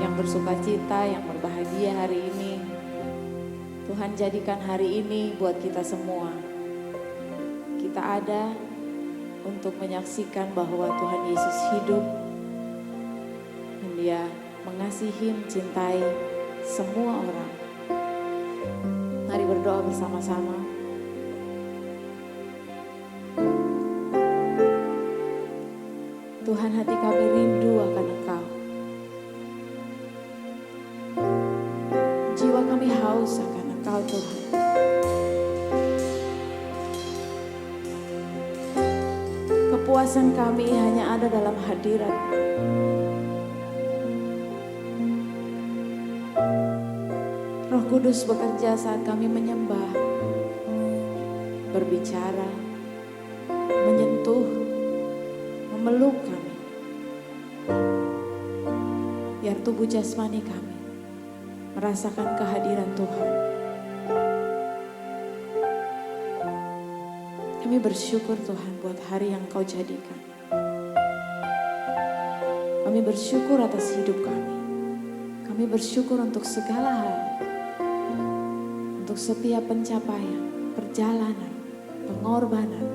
yang bersukacita, yang berbahagia hari ini. Tuhan jadikan hari ini buat kita semua. Kita ada untuk menyaksikan bahwa Tuhan Yesus hidup. Dan Dia mengasihi, mencintai semua orang. Mari berdoa bersama-sama. Tuhan, hati kami rindu akan Engkau. Jiwa kami haus akan Engkau, Tuhan. Kepuasan kami hanya ada dalam hadirat. Roh Kudus bekerja saat kami menyembah, berbicara, menyentuh, memeluk kami. Biar tubuh jasmani kami merasakan kehadiran Tuhan. Kami bersyukur Tuhan buat hari yang Kau jadikan. Kami bersyukur atas hidup kami. Kami bersyukur untuk segala hal. Untuk setiap pencapaian, perjalanan, pengorbanan.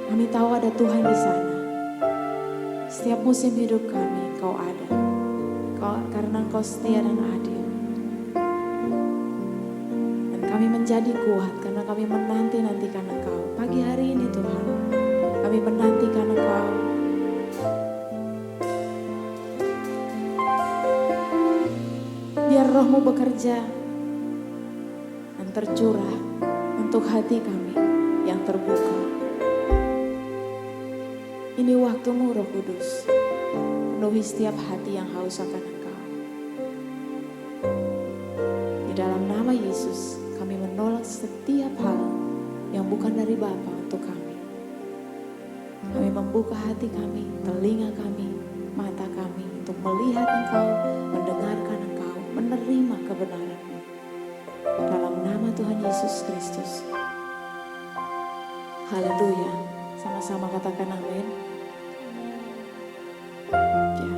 Kami tahu ada Tuhan di sana. Setiap musim hidup kami Kau ada. Karena Engkau setia dan adil. Dan kami menjadi kuat karena kami menanti-nantikan Engkau. Pagi hari ini Tuhan, kami menantikan Engkau. Biar Roh-Mu bekerja dan tercurah untuk hati kami yang terbuka. Ini waktu-Mu Roh Kudus, penuhi setiap hati yang haus akan Engkau. Di dalam nama Yesus, kami menolak setiap hal yang bukan dari Bapa untuk kami. Kami membuka hati kami, telinga kami, mata kami untuk melihat Engkau, mendengarkan Engkau, menerima kebenaran-Mu. Dalam nama Tuhan Yesus Kristus. Haleluya. Sama-sama katakan amin. Ya.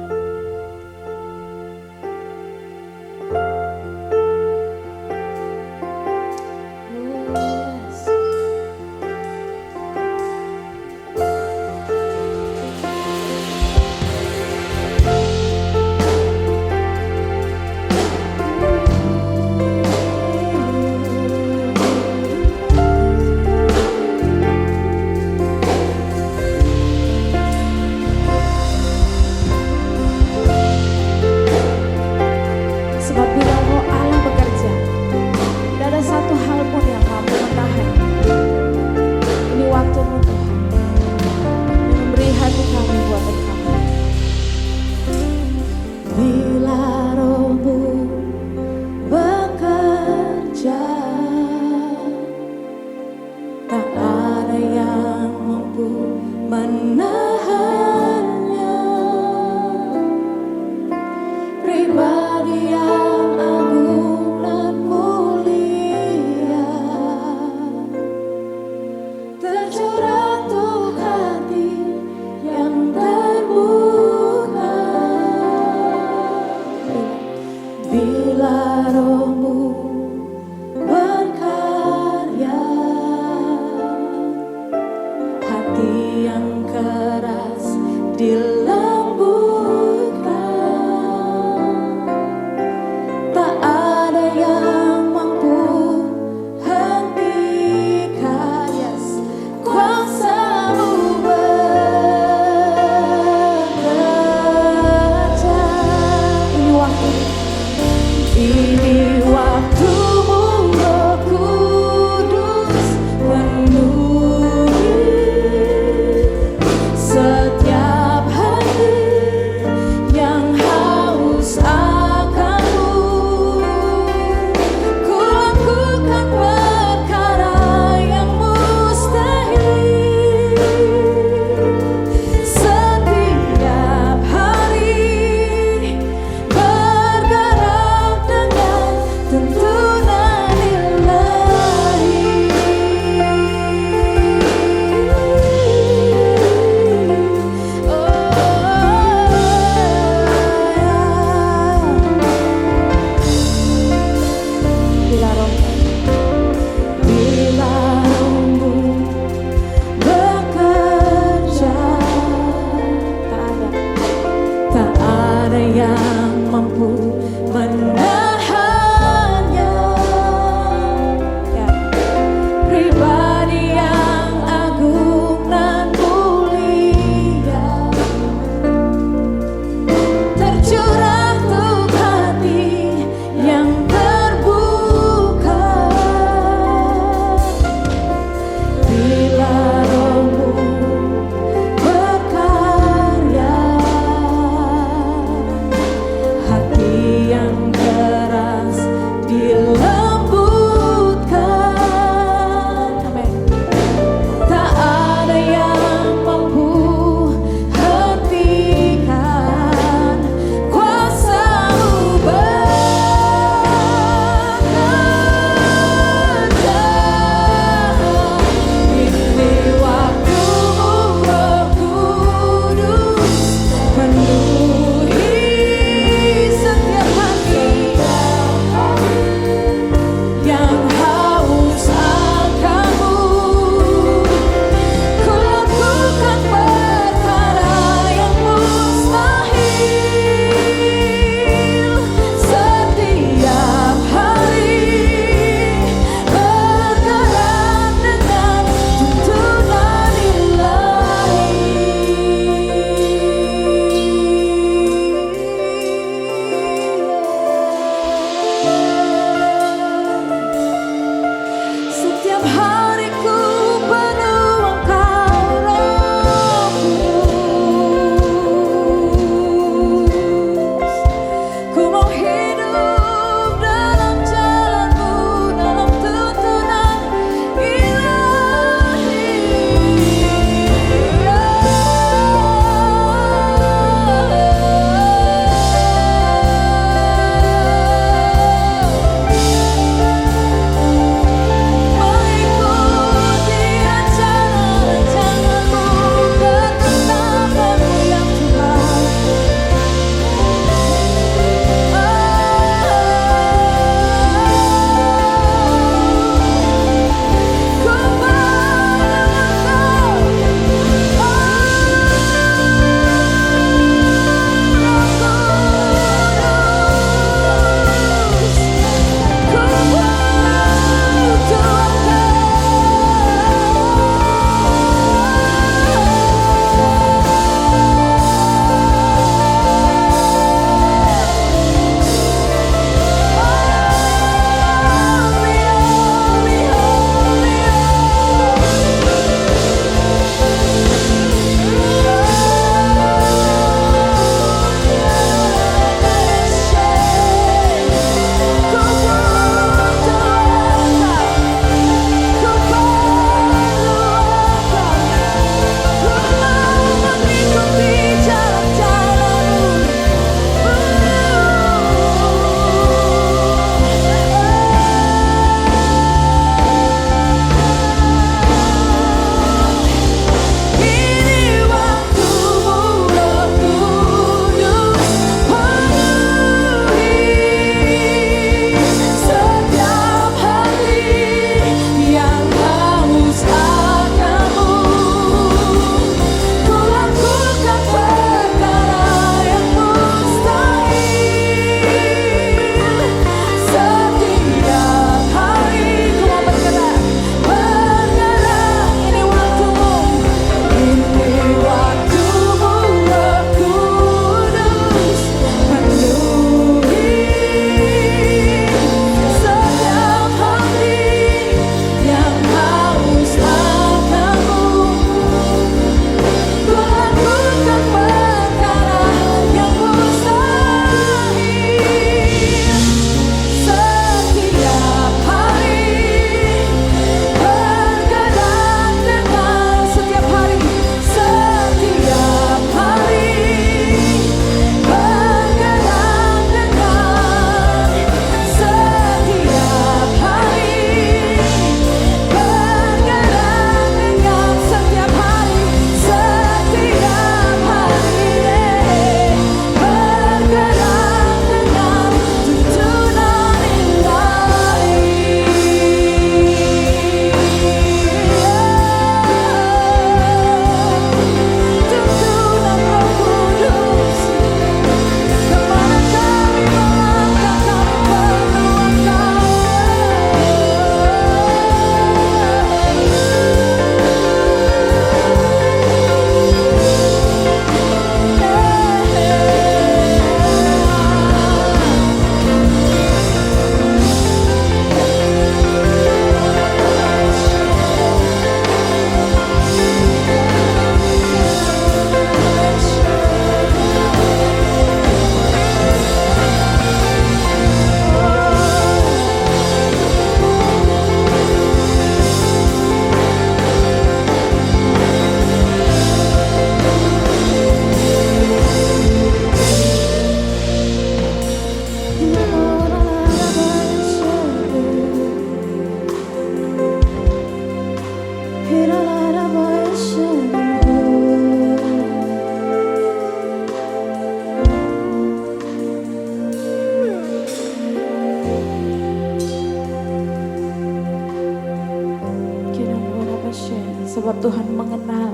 Sebab Tuhan mengenal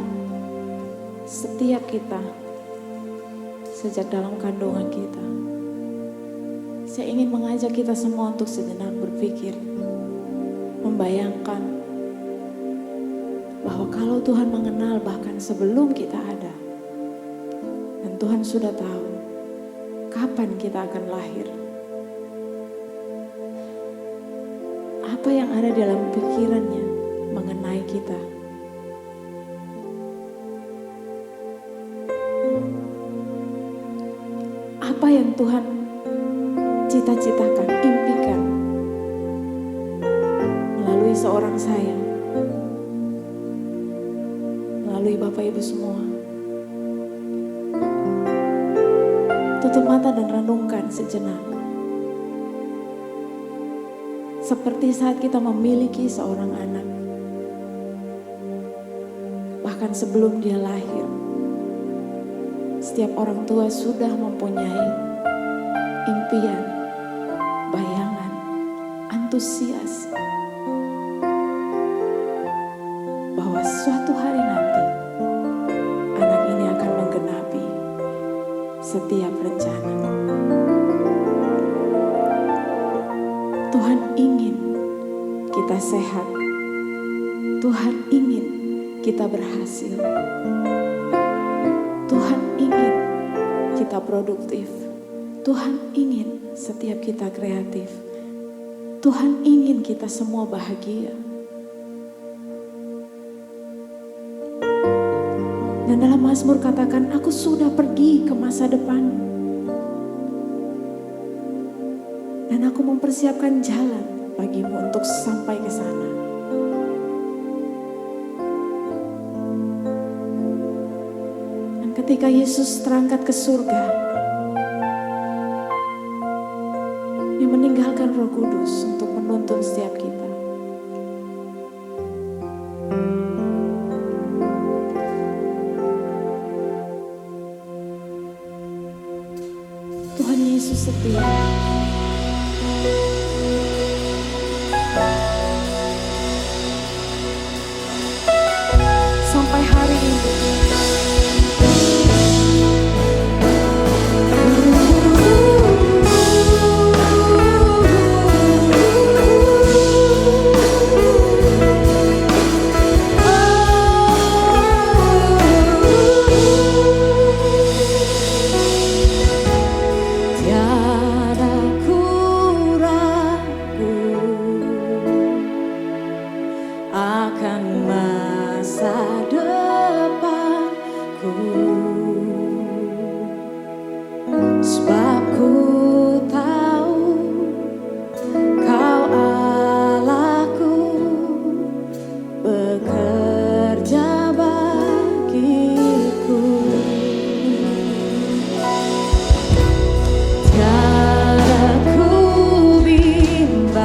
setiap kita sejak dalam kandungan kita. Saya ingin mengajak kita semua untuk sejenak berpikir, membayangkan bahwa kalau Tuhan mengenal bahkan sebelum kita ada, dan Tuhan sudah tahu kapan kita akan lahir, apa yang ada dalam pikirannya mengenai kita. Apa yang Tuhan cita-citakan, impikan melalui seorang saya, melalui Bapak Ibu semua. Tutup mata dan renungkan sejenak. Seperti saat kita memiliki seorang anak, bahkan sebelum dia lahir, setiap orang tua sudah mempunyai impian, bayangan, antusias bahwa suatu hari nanti anak ini akan menggenapi setiap rencana. Tuhan ingin kita sehat. Tuhan ingin kita berhasil. Tuhan ingin kita produktif. Tuhan ingin setiap kita kreatif. Tuhan ingin kita semua bahagia. Dan dalam Mazmur katakan, aku sudah pergi ke masa depan. Dan aku mempersiapkan jalan bagimu untuk sampai ke sana. Dan ketika Yesus terangkat ke surga, Dia meninggalkan Roh Kudus untuk menuntun setiap kita. Tuhan Yesus setia. Sampai hari ini tiada ku ragu akan masa depanku, sebab ku tahu Kau Allahku bekerja bagiku. Tiada ku bimbang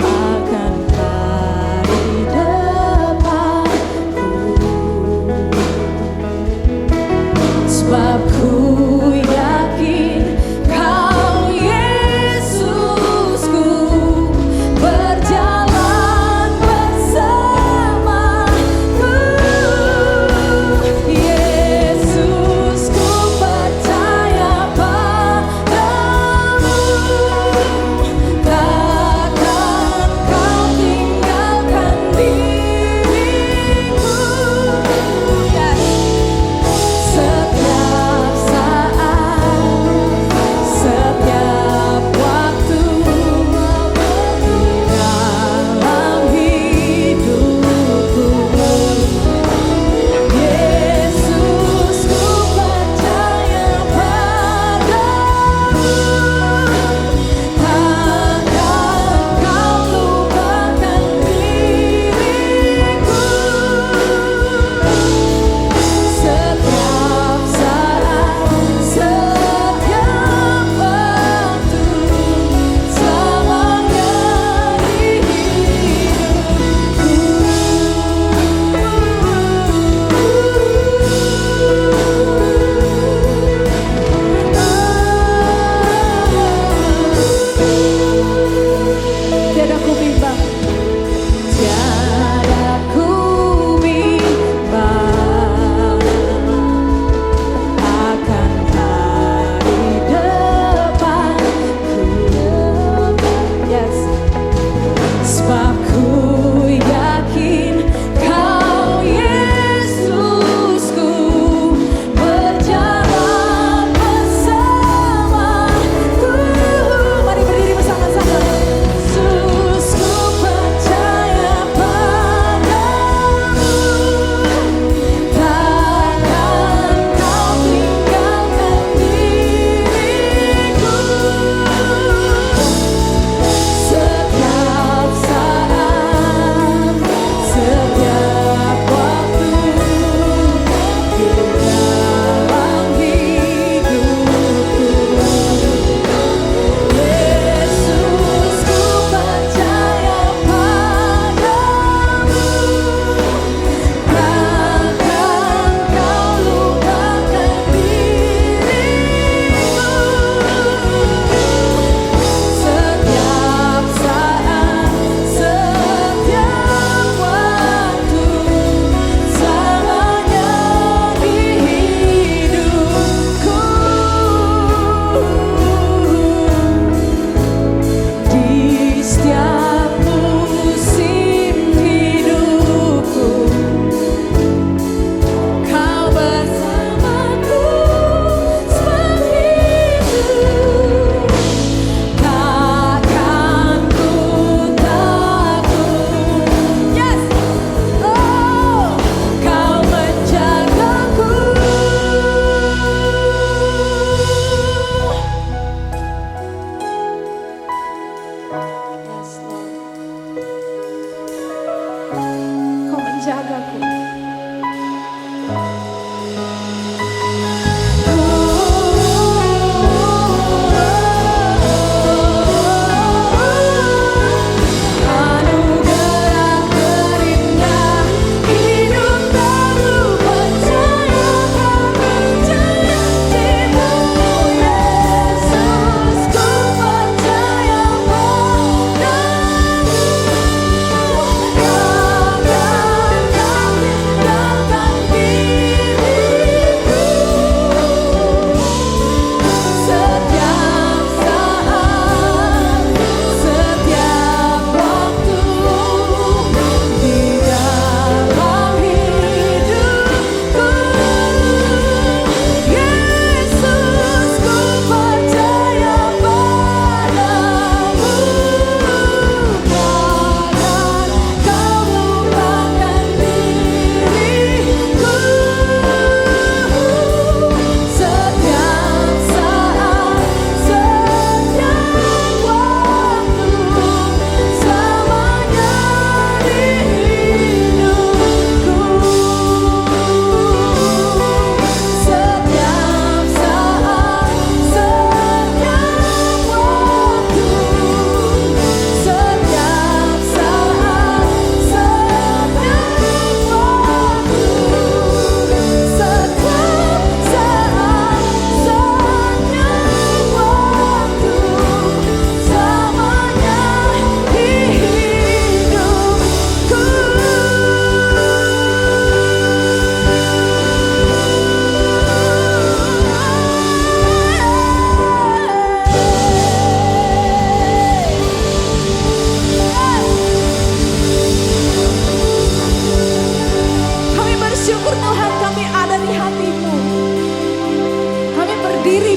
akan hari depanku, sebab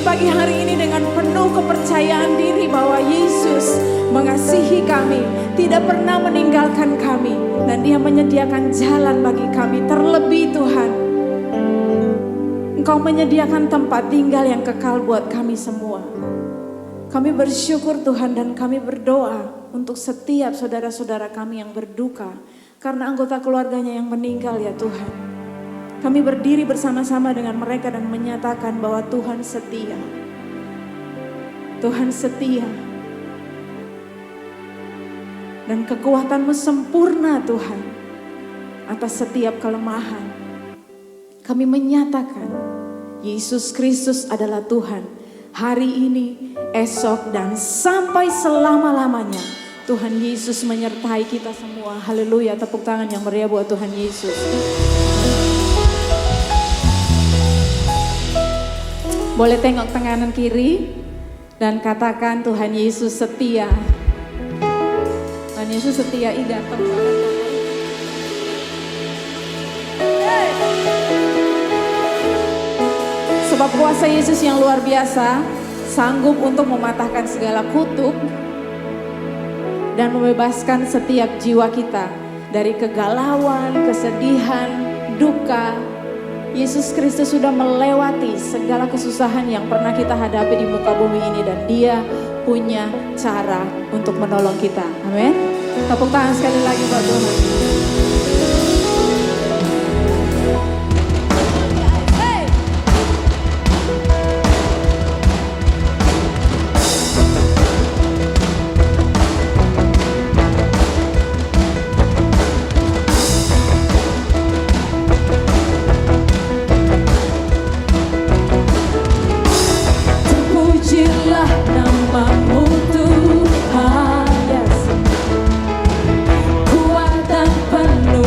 pagi hari ini dengan penuh kepercayaan diri bahwa Yesus mengasihi kami, tidak pernah meninggalkan kami, dan Dia menyediakan jalan bagi kami. Terlebih Tuhan, Engkau menyediakan tempat tinggal yang kekal buat kami semua. Kami bersyukur Tuhan, dan kami berdoa untuk setiap saudara-saudara kami yang berduka karena anggota keluarganya yang meninggal ya Tuhan. Kami berdiri bersama-sama dengan mereka dan menyatakan bahwa Tuhan setia. Tuhan setia. Dan kekuatan-Mu sempurna Tuhan atas setiap kelemahan. Kami menyatakan Yesus Kristus adalah Tuhan hari ini, esok, dan sampai selama-lamanya. Tuhan Yesus menyertai kita semua. Haleluya, tepuk tangan yang meriah buat Tuhan Yesus. Boleh tengok kanan kiri dan katakan Tuhan Yesus setia. Tuhan Yesus setia, datang. Sebab kuasa Yesus yang luar biasa sanggup untuk mematahkan segala kutuk dan membebaskan setiap jiwa kita dari kegalauan, kesedihan, duka. Yesus Kristus sudah melewati segala kesusahan yang pernah kita hadapi di muka bumi ini, dan Dia punya cara untuk menolong kita. Amin. Tepuk tangan sekali lagi buat Tuhan. Kuat dan penuh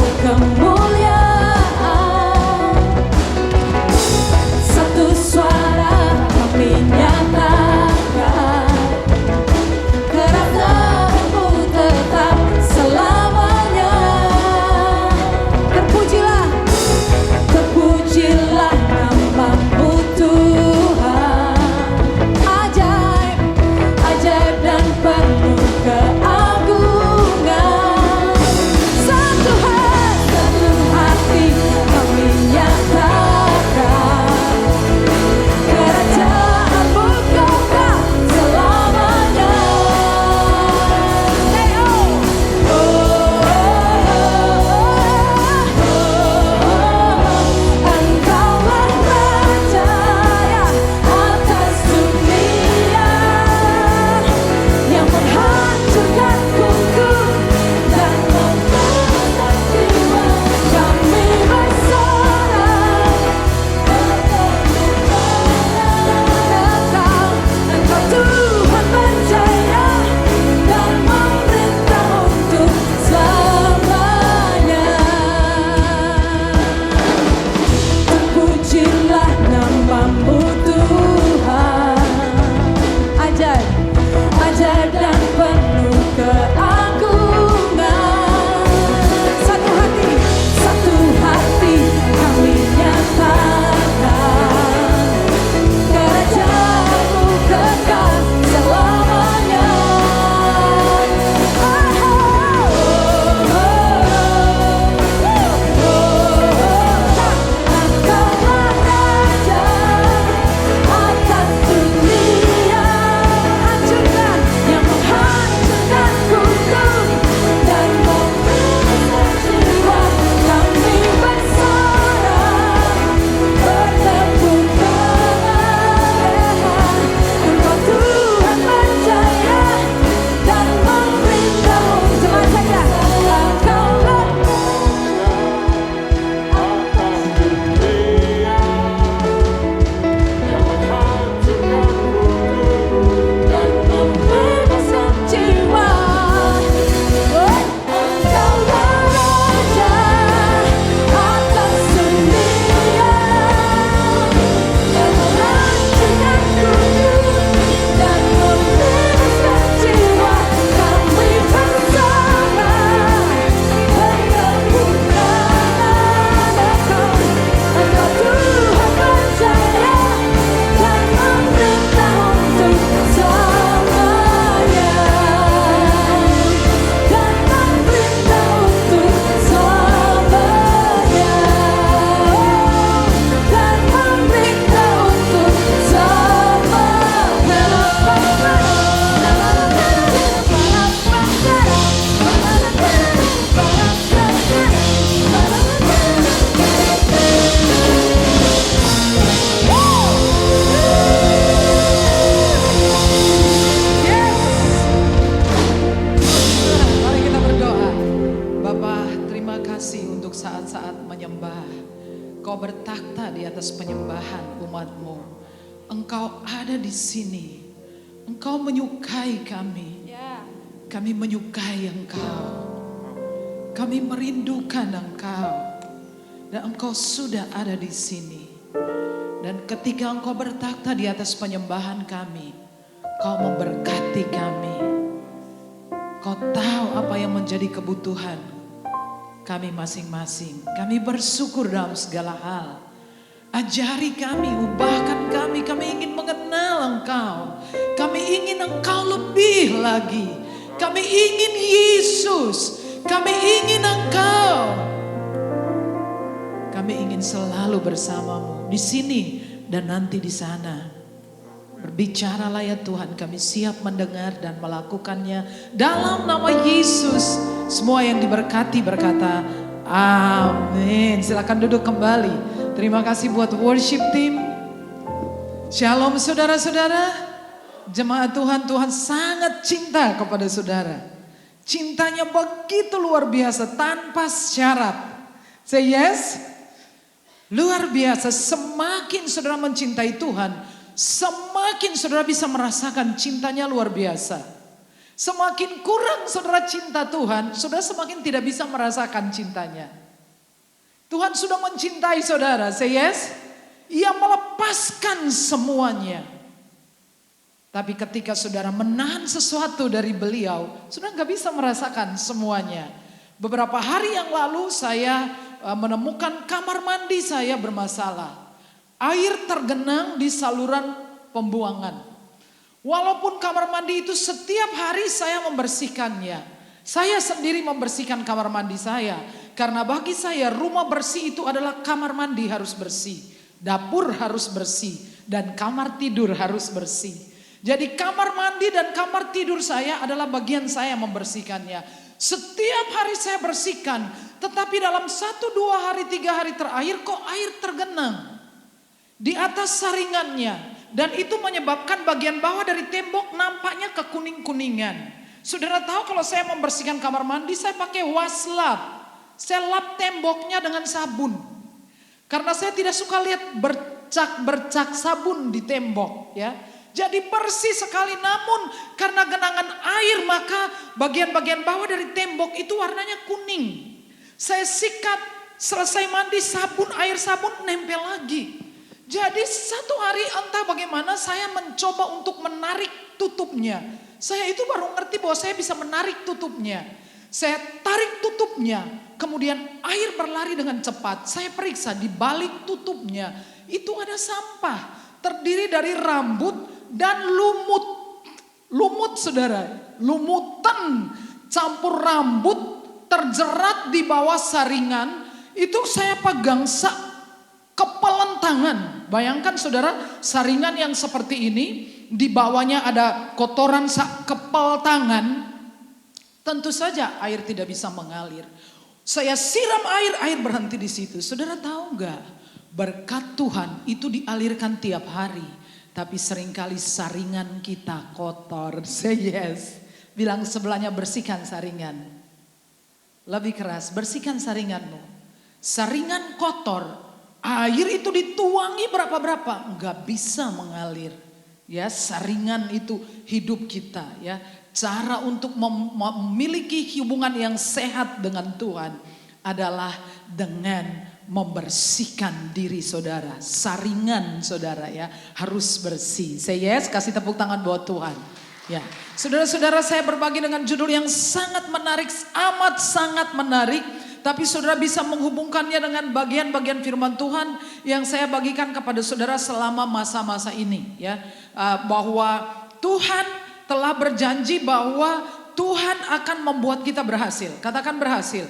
Engkau ada di sini. Engkau menyukai kami. Kami menyukai Engkau. Kami merindukan Engkau. Dan Engkau sudah ada di sini. Dan ketika Engkau bertakhta di atas penyembahan kami, Kau memberkati kami. Kau tahu apa yang menjadi kebutuhan kami masing-masing. Kami bersyukur dalam segala hal. Ajari kami, ubahkan kami. Kami ingin mengenal Engkau. Kami ingin Engkau lebih lagi. Kami ingin Yesus. Kami ingin Engkau. Kami ingin selalu bersamamu di sini dan nanti di sana. Berbicaralah ya Tuhan, kami siap mendengar dan melakukannya dalam nama Yesus. Semua yang diberkati berkata amin. Silakan duduk kembali. Terima kasih buat worship team. Shalom saudara-saudara. Jemaat Tuhan, Tuhan sangat cinta kepada saudara. Cintanya begitu luar biasa tanpa syarat. Say yes. Luar biasa, semakin saudara mencintai Tuhan, semakin saudara bisa merasakan cintanya luar biasa. Semakin kurang saudara cinta Tuhan, saudara semakin tidak bisa merasakan cintanya. Tuhan sudah mencintai saudara, say yes. Ia melepaskan semuanya. Tapi ketika saudara menahan sesuatu dari beliau, saudara gak bisa merasakan semuanya. Beberapa hari yang lalu saya menemukan kamar mandi saya bermasalah. Air tergenang di saluran pembuangan. Walaupun kamar mandi itu setiap hari saya membersihkannya. Saya sendiri membersihkan kamar mandi saya. Karena bagi saya rumah bersih itu adalah kamar mandi harus bersih. Dapur harus bersih. Dan kamar tidur harus bersih. Jadi kamar mandi dan kamar tidur saya adalah bagian saya membersihkannya. Setiap hari saya bersihkan. Tetapi dalam 1, 2 hari, 3 hari terakhir kok air tergenang. Di atas saringannya. Dan itu menyebabkan bagian bawah dari tembok nampaknya kekuning-kuningan. Saudara tahu kalau saya membersihkan kamar mandi saya pakai waslap. Saya lap temboknya dengan sabun. Karena saya tidak suka lihat bercak-bercak sabun di tembok. Ya. Jadi bersih sekali, namun karena genangan air maka bagian-bagian bawah dari tembok itu warnanya kuning. Saya sikat, selesai mandi sabun, air sabun nempel lagi. Jadi satu hari entah bagaimana saya mencoba untuk menarik tutupnya. Saya itu baru ngerti bahwa saya bisa menarik tutupnya. Saya tarik tutupnya, kemudian air berlari dengan cepat. Saya periksa di balik tutupnya itu ada sampah. Terdiri dari rambut dan lumut. Lumut saudara, lumutan campur rambut terjerat di bawah saringan. Itu saya pegang kepalan tangan. Bayangkan saudara, saringan yang seperti ini, di bawahnya ada kotoran kepal tangan. Tentu saja air tidak bisa mengalir. Saya siram air berhenti di situ. Saudara tahu nggak? Berkat Tuhan itu dialirkan tiap hari. Tapi seringkali saringan kita kotor. Say yes. Bilang sebelahnya bersihkan saringan. Lebih keras, bersihkan saringanmu. Saringan kotor. Air itu dituangi berapa-berapa. Nggak bisa mengalir. Ya, saringan itu hidup kita ya. Cara untuk memiliki hubungan yang sehat dengan Tuhan adalah dengan membersihkan diri saudara. Saringan saudara ya harus bersih. Say yes, kasih tepuk tangan buat Tuhan. Ya, saudara-saudara saya berbagi dengan judul yang sangat menarik, amat sangat menarik. Tapi saudara bisa menghubungkannya dengan bagian-bagian firman Tuhan yang saya bagikan kepada saudara selama masa-masa ini ya. Bahwa Tuhan telah berjanji bahwa Tuhan akan membuat kita berhasil. Katakan berhasil.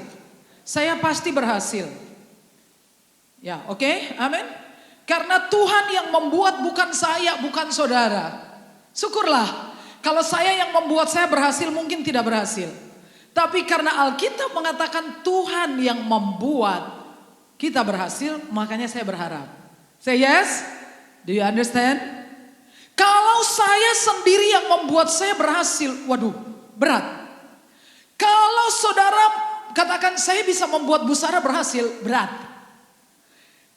Saya pasti berhasil. Ya, oke? Amin. Karena Tuhan yang membuat, bukan saya, bukan saudara. Syukurlah. Kalau saya yang membuat saya berhasil, mungkin tidak berhasil. Tapi karena Alkitab mengatakan Tuhan yang membuat kita berhasil, makanya saya berharap. Say yes? Do you understand? Kalau saya sendiri yang membuat saya berhasil, waduh, berat. Kalau saudara katakan saya bisa membuat Bu Sarah berhasil, berat.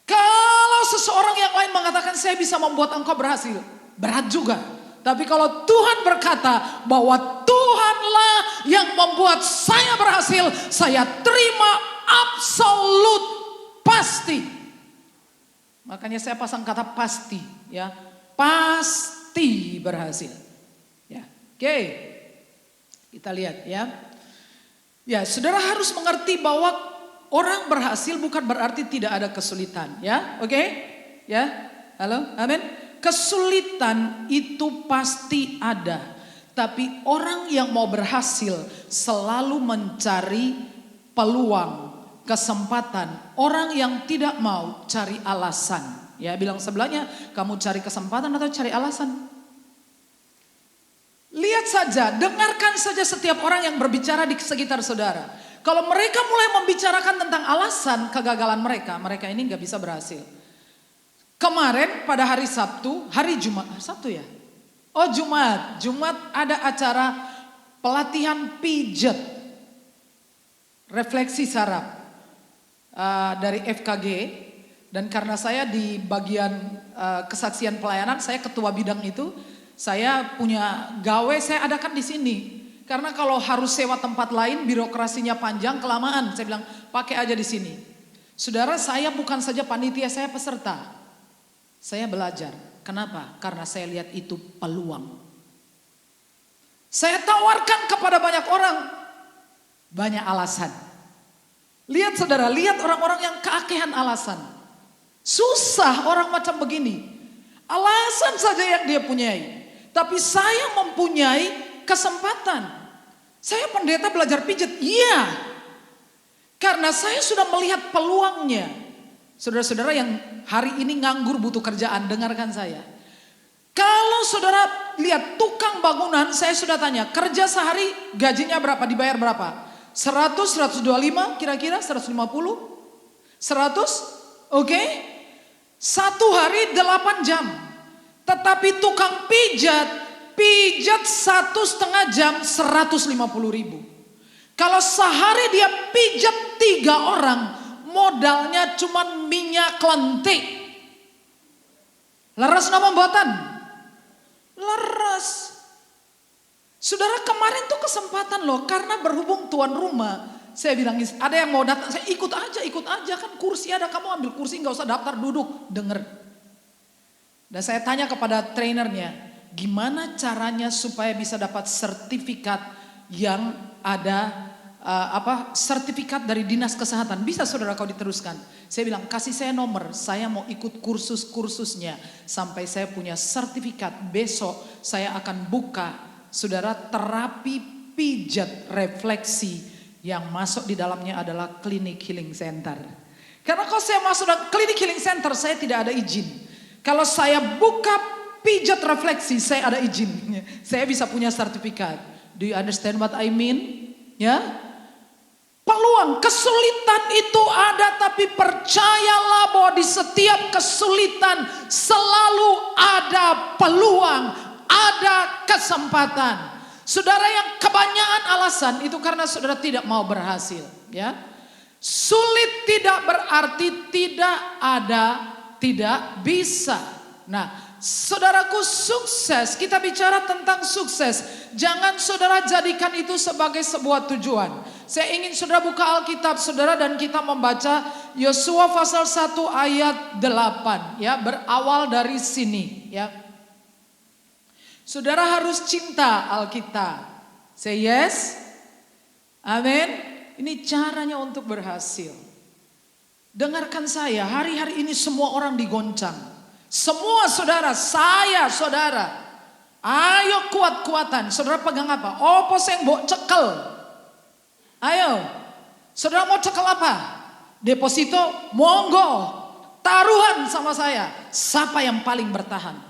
Kalau seseorang yang lain mengatakan saya bisa membuat engkau berhasil, berat juga. Tapi kalau Tuhan berkata bahwa Tuhanlah yang membuat saya berhasil, saya terima absolut pasti. Makanya saya pasang kata pasti, ya. Pasti berhasil. Ya. Oke. Kita lihat ya. Ya, saudara harus mengerti bahwa orang berhasil bukan berarti tidak ada kesulitan, ya. Oke? Ya. Halo? Amin. Kesulitan itu pasti ada. Tapi orang yang mau berhasil selalu mencari peluang, kesempatan. Orang yang tidak mau cari alasan. Ya, bilang sebelahnya, kamu cari kesempatan atau cari alasan? Lihat saja, dengarkan saja setiap orang yang berbicara di sekitar saudara. Kalau mereka mulai membicarakan tentang alasan kegagalan mereka, mereka ini gak bisa berhasil. Kemarin pada hari Sabtu, hari Jumat, Sabtu ya? Oh Jumat ada acara pelatihan pijat, refleksi saraf dari FKG. Dan karena saya di bagian kesaksian pelayanan, saya ketua bidang itu, saya punya gawe, saya adakan di sini. Karena kalau harus sewa tempat lain, birokrasinya panjang, kelamaan. Saya bilang, pakai aja di sini. Saudara, saya bukan saja panitia, saya peserta. Saya belajar. Kenapa? Karena saya lihat itu peluang. Saya tawarkan kepada banyak orang, banyak alasan. Lihat saudara, lihat orang-orang yang keakehan alasan. Susah orang macam begini. Alasan saja yang dia punyai. Tapi saya mempunyai kesempatan. Saya pendeta belajar pijat, iya. Karena saya sudah melihat peluangnya. Saudara-saudara yang hari ini nganggur butuh kerjaan, dengarkan saya. Kalau saudara lihat tukang bangunan, saya sudah tanya, kerja sehari gajinya berapa, dibayar berapa? 100, 125 kira-kira, 150? 100? Oke. Satu hari 8 jam. Tetapi tukang pijat 1,5 jam 150.000. Kalau sehari dia pijat 3 orang, modalnya cuma minyak lentik. Leres nama buatan? Leres. Saudara, kemarin tuh kesempatan loh, karena berhubung tuan rumah. Saya bilang, ada yang mau datang, saya ikut aja kan kursi ada, kamu ambil kursi gak usah daftar, duduk, denger. Dan saya tanya kepada trainernya, gimana caranya supaya bisa dapat sertifikat yang ada sertifikat dari dinas kesehatan. Bisa saudara kau diteruskan. Saya bilang kasih saya nomor, saya mau ikut kursusnya sampai saya punya sertifikat. Besok saya akan buka saudara terapi pijat refleksi yang masuk di dalamnya adalah Clinic Healing Center. Karena kalau saya masuk dalam Clinic Healing Center saya tidak ada izin. Kalau saya buka pijat refleksi saya ada izin. Saya bisa punya sertifikat. Do you understand what I mean? Ya. Peluang, kesulitan itu ada, tapi percayalah bahwa di setiap kesulitan selalu ada peluang, ada kesempatan. Saudara yang kebanyakan alasan itu karena saudara tidak mau berhasil, ya. Sulit tidak berarti tidak ada, tidak bisa. Nah, saudaraku, sukses, kita bicara tentang sukses. Jangan saudara jadikan itu sebagai sebuah tujuan. Saya ingin saudara buka Alkitab saudara dan kita membaca Yosua pasal 1 ayat 8 ya, berawal dari sini ya. Saudara harus cinta Alkitab. Say yes. Amin. Ini caranya untuk berhasil. Dengarkan saya, hari-hari ini semua orang digoncang. Semua saudara, saya saudara. Ayo kuat-kuatan. Saudara pegang apa? Opo sing mbok cekel. Ayo. Saudara mau cekel apa? Deposito, monggo. Taruhan sama saya. Siapa yang paling bertahan?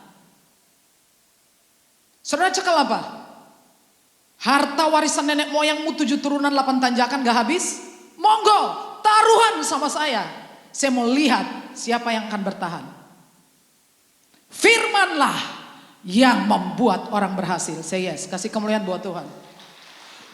Saudara cekel apa? Harta warisan nenek moyangmu 7 turunan 8 tanjakan gak habis? Monggo. Taruhan sama saya. Saya mau lihat siapa yang akan bertahan. Firmanlah yang membuat orang berhasil. Say yes, kasih kemuliaan buat Tuhan.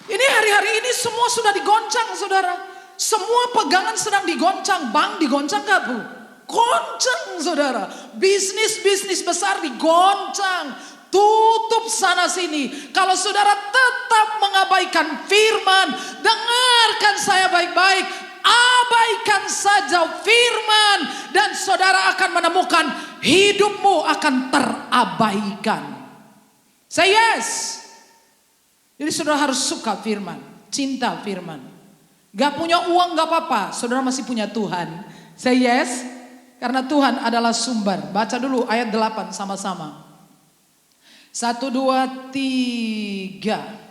Ini hari-hari ini semua sudah digoncang saudara. Semua pegangan sedang digoncang. Bank digoncang gak Bu? Goncang saudara. Bisnis-bisnis besar digoncang. Tutup sana sini. Kalau saudara tetap mengabaikan firman, dengarkan saya baik-baik. Abaikan saja firman dan saudara akan menemukan hidupmu akan terabaikan. Say yes. Jadi saudara harus suka firman, cinta firman. Gak punya uang gak apa-apa, saudara masih punya Tuhan. Say yes. Karena Tuhan adalah sumber. Baca dulu ayat 8 sama-sama. 1, 2, 3.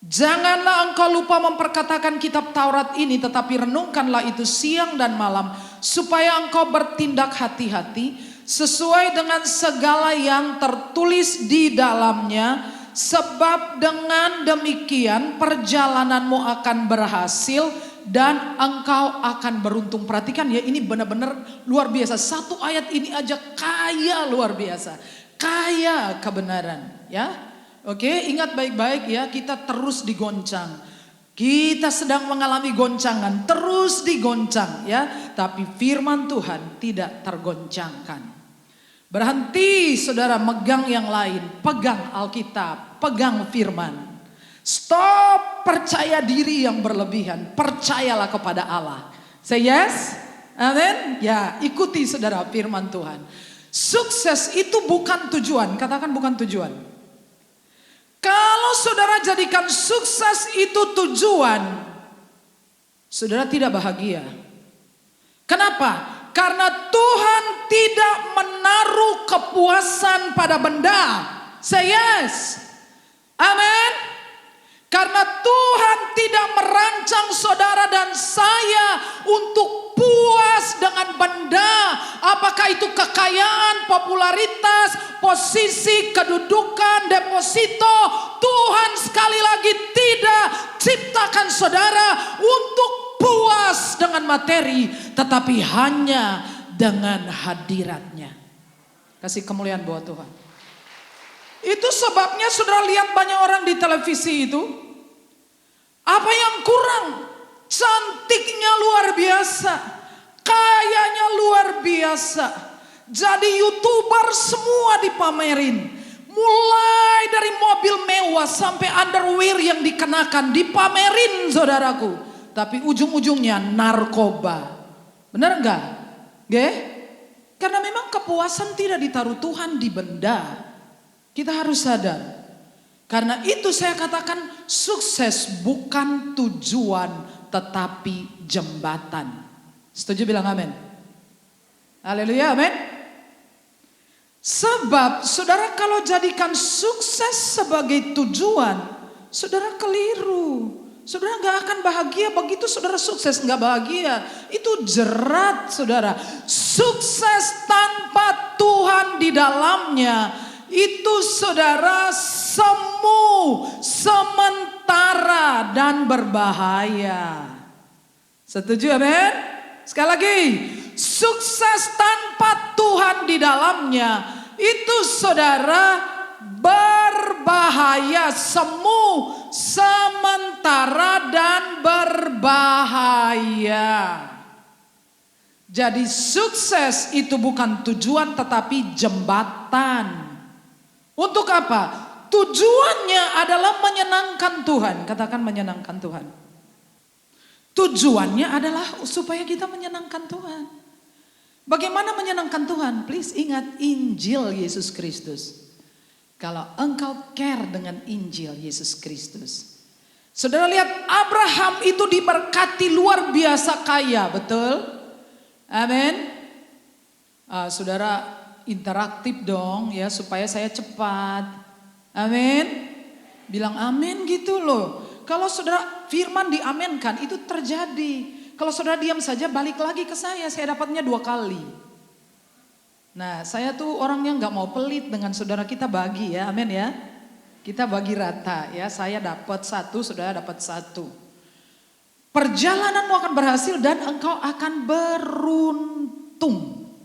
Janganlah engkau lupa memperkatakan kitab Taurat ini, tetapi renungkanlah itu siang dan malam, supaya engkau bertindak hati-hati sesuai dengan segala yang tertulis di dalamnya, sebab dengan demikian perjalananmu akan berhasil dan engkau akan beruntung. Perhatikan ya, ini benar-benar luar biasa. Satu ayat ini aja kaya luar biasa, kaya kebenaran ya. Oke, ingat baik-baik ya, kita terus digoncang. Kita sedang mengalami goncangan, terus digoncang ya. Tapi firman Tuhan tidak tergoncangkan. Berhenti saudara megang yang lain, pegang Alkitab, pegang firman. Stop percaya diri yang berlebihan, percayalah kepada Allah. Say yes, amin. Ya, ikuti saudara firman Tuhan. Sukses itu bukan tujuan, katakan bukan tujuan. Kalau saudara jadikan sukses itu tujuan, saudara tidak bahagia. Kenapa? Karena Tuhan tidak menaruh kepuasan pada benda. Say yes. Amin. Karena Tuhan tidak merancang saudara dan saya untuk puas dengan benda. Apakah itu kekayaan, popularitas, posisi, kedudukan, deposito. Tuhan sekali lagi tidak ciptakan saudara untuk puas dengan materi, tetapi hanya dengan hadiratnya. Kasih kemuliaan buat Tuhan. Itu sebabnya saudara lihat banyak orang di televisi itu. Apa yang kurang? Cantiknya luar biasa, kayanya luar biasa. Jadi YouTuber semua dipamerin. Mulai dari mobil mewah sampai underwear yang dikenakan dipamerin saudaraku. Tapi ujung-ujungnya narkoba. Benar enggak? Karena memang kepuasan tidak ditaruh Tuhan di benda. Kita harus sadar. Karena itu saya katakan sukses bukan tujuan tetapi jembatan. Setuju bilang amin. Haleluya, amin. Sebab saudara kalau jadikan sukses sebagai tujuan, saudara keliru. Saudara gak akan bahagia begitu saudara sukses gak bahagia. Itu jerat saudara. Sukses tanpa Tuhan di dalamnya, itu saudara semu, sementara dan berbahaya. Setuju amin? Sekali lagi, sukses tanpa Tuhan di dalamnya, itu saudara berbahaya, semu, sementara dan berbahaya. Jadi sukses itu bukan tujuan tetapi jembatan. Untuk apa? Tujuannya adalah menyenangkan Tuhan. Katakan menyenangkan Tuhan. Tujuannya adalah supaya kita menyenangkan Tuhan. Bagaimana menyenangkan Tuhan? Please ingat Injil Yesus Kristus. Kalau engkau care dengan Injil Yesus Kristus. Saudara lihat Abraham itu diberkati luar biasa kaya, betul? Amin. Saudara interaktif dong ya supaya saya cepat. Amin. Bilang amin gitu loh. Kalau saudara firman diamenkan itu terjadi. Kalau saudara diam saja balik lagi ke saya dapatnya 2 kali. Nah saya tuh orangnya gak mau pelit dengan saudara, kita bagi ya, amin ya. Kita bagi rata ya, saya dapat 1, saudara dapat 1. Perjalananmu akan berhasil dan engkau akan beruntung.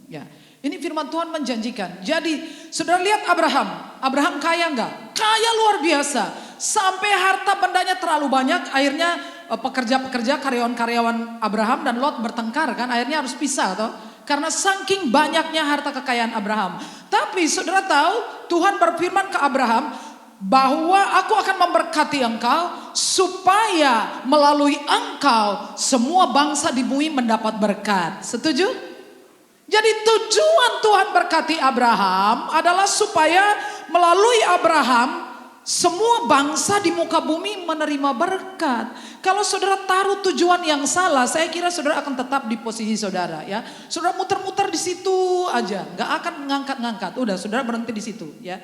Ya. Ini firman Tuhan menjanjikan. Jadi saudara lihat Abraham kaya enggak? Kaya luar biasa. Sampai harta bendanya terlalu banyak, akhirnya pekerja-pekerja, karyawan-karyawan Abraham dan Lot bertengkar kan, akhirnya harus pisah toh. Karena saking banyaknya harta kekayaan Abraham. Tapi saudara tahu Tuhan berfirman ke Abraham bahwa aku akan memberkati engkau supaya melalui engkau semua bangsa di bumi mendapat berkat. Setuju? Jadi tujuan Tuhan berkati Abraham adalah supaya melalui Abraham semua bangsa di muka bumi menerima berkat. Kalau saudara taruh tujuan yang salah, saya kira saudara akan tetap di posisi saudara ya. Saudara muter-muter di situ aja, nggak akan ngangkat-ngangkat. Udah, saudara berhenti di situ ya.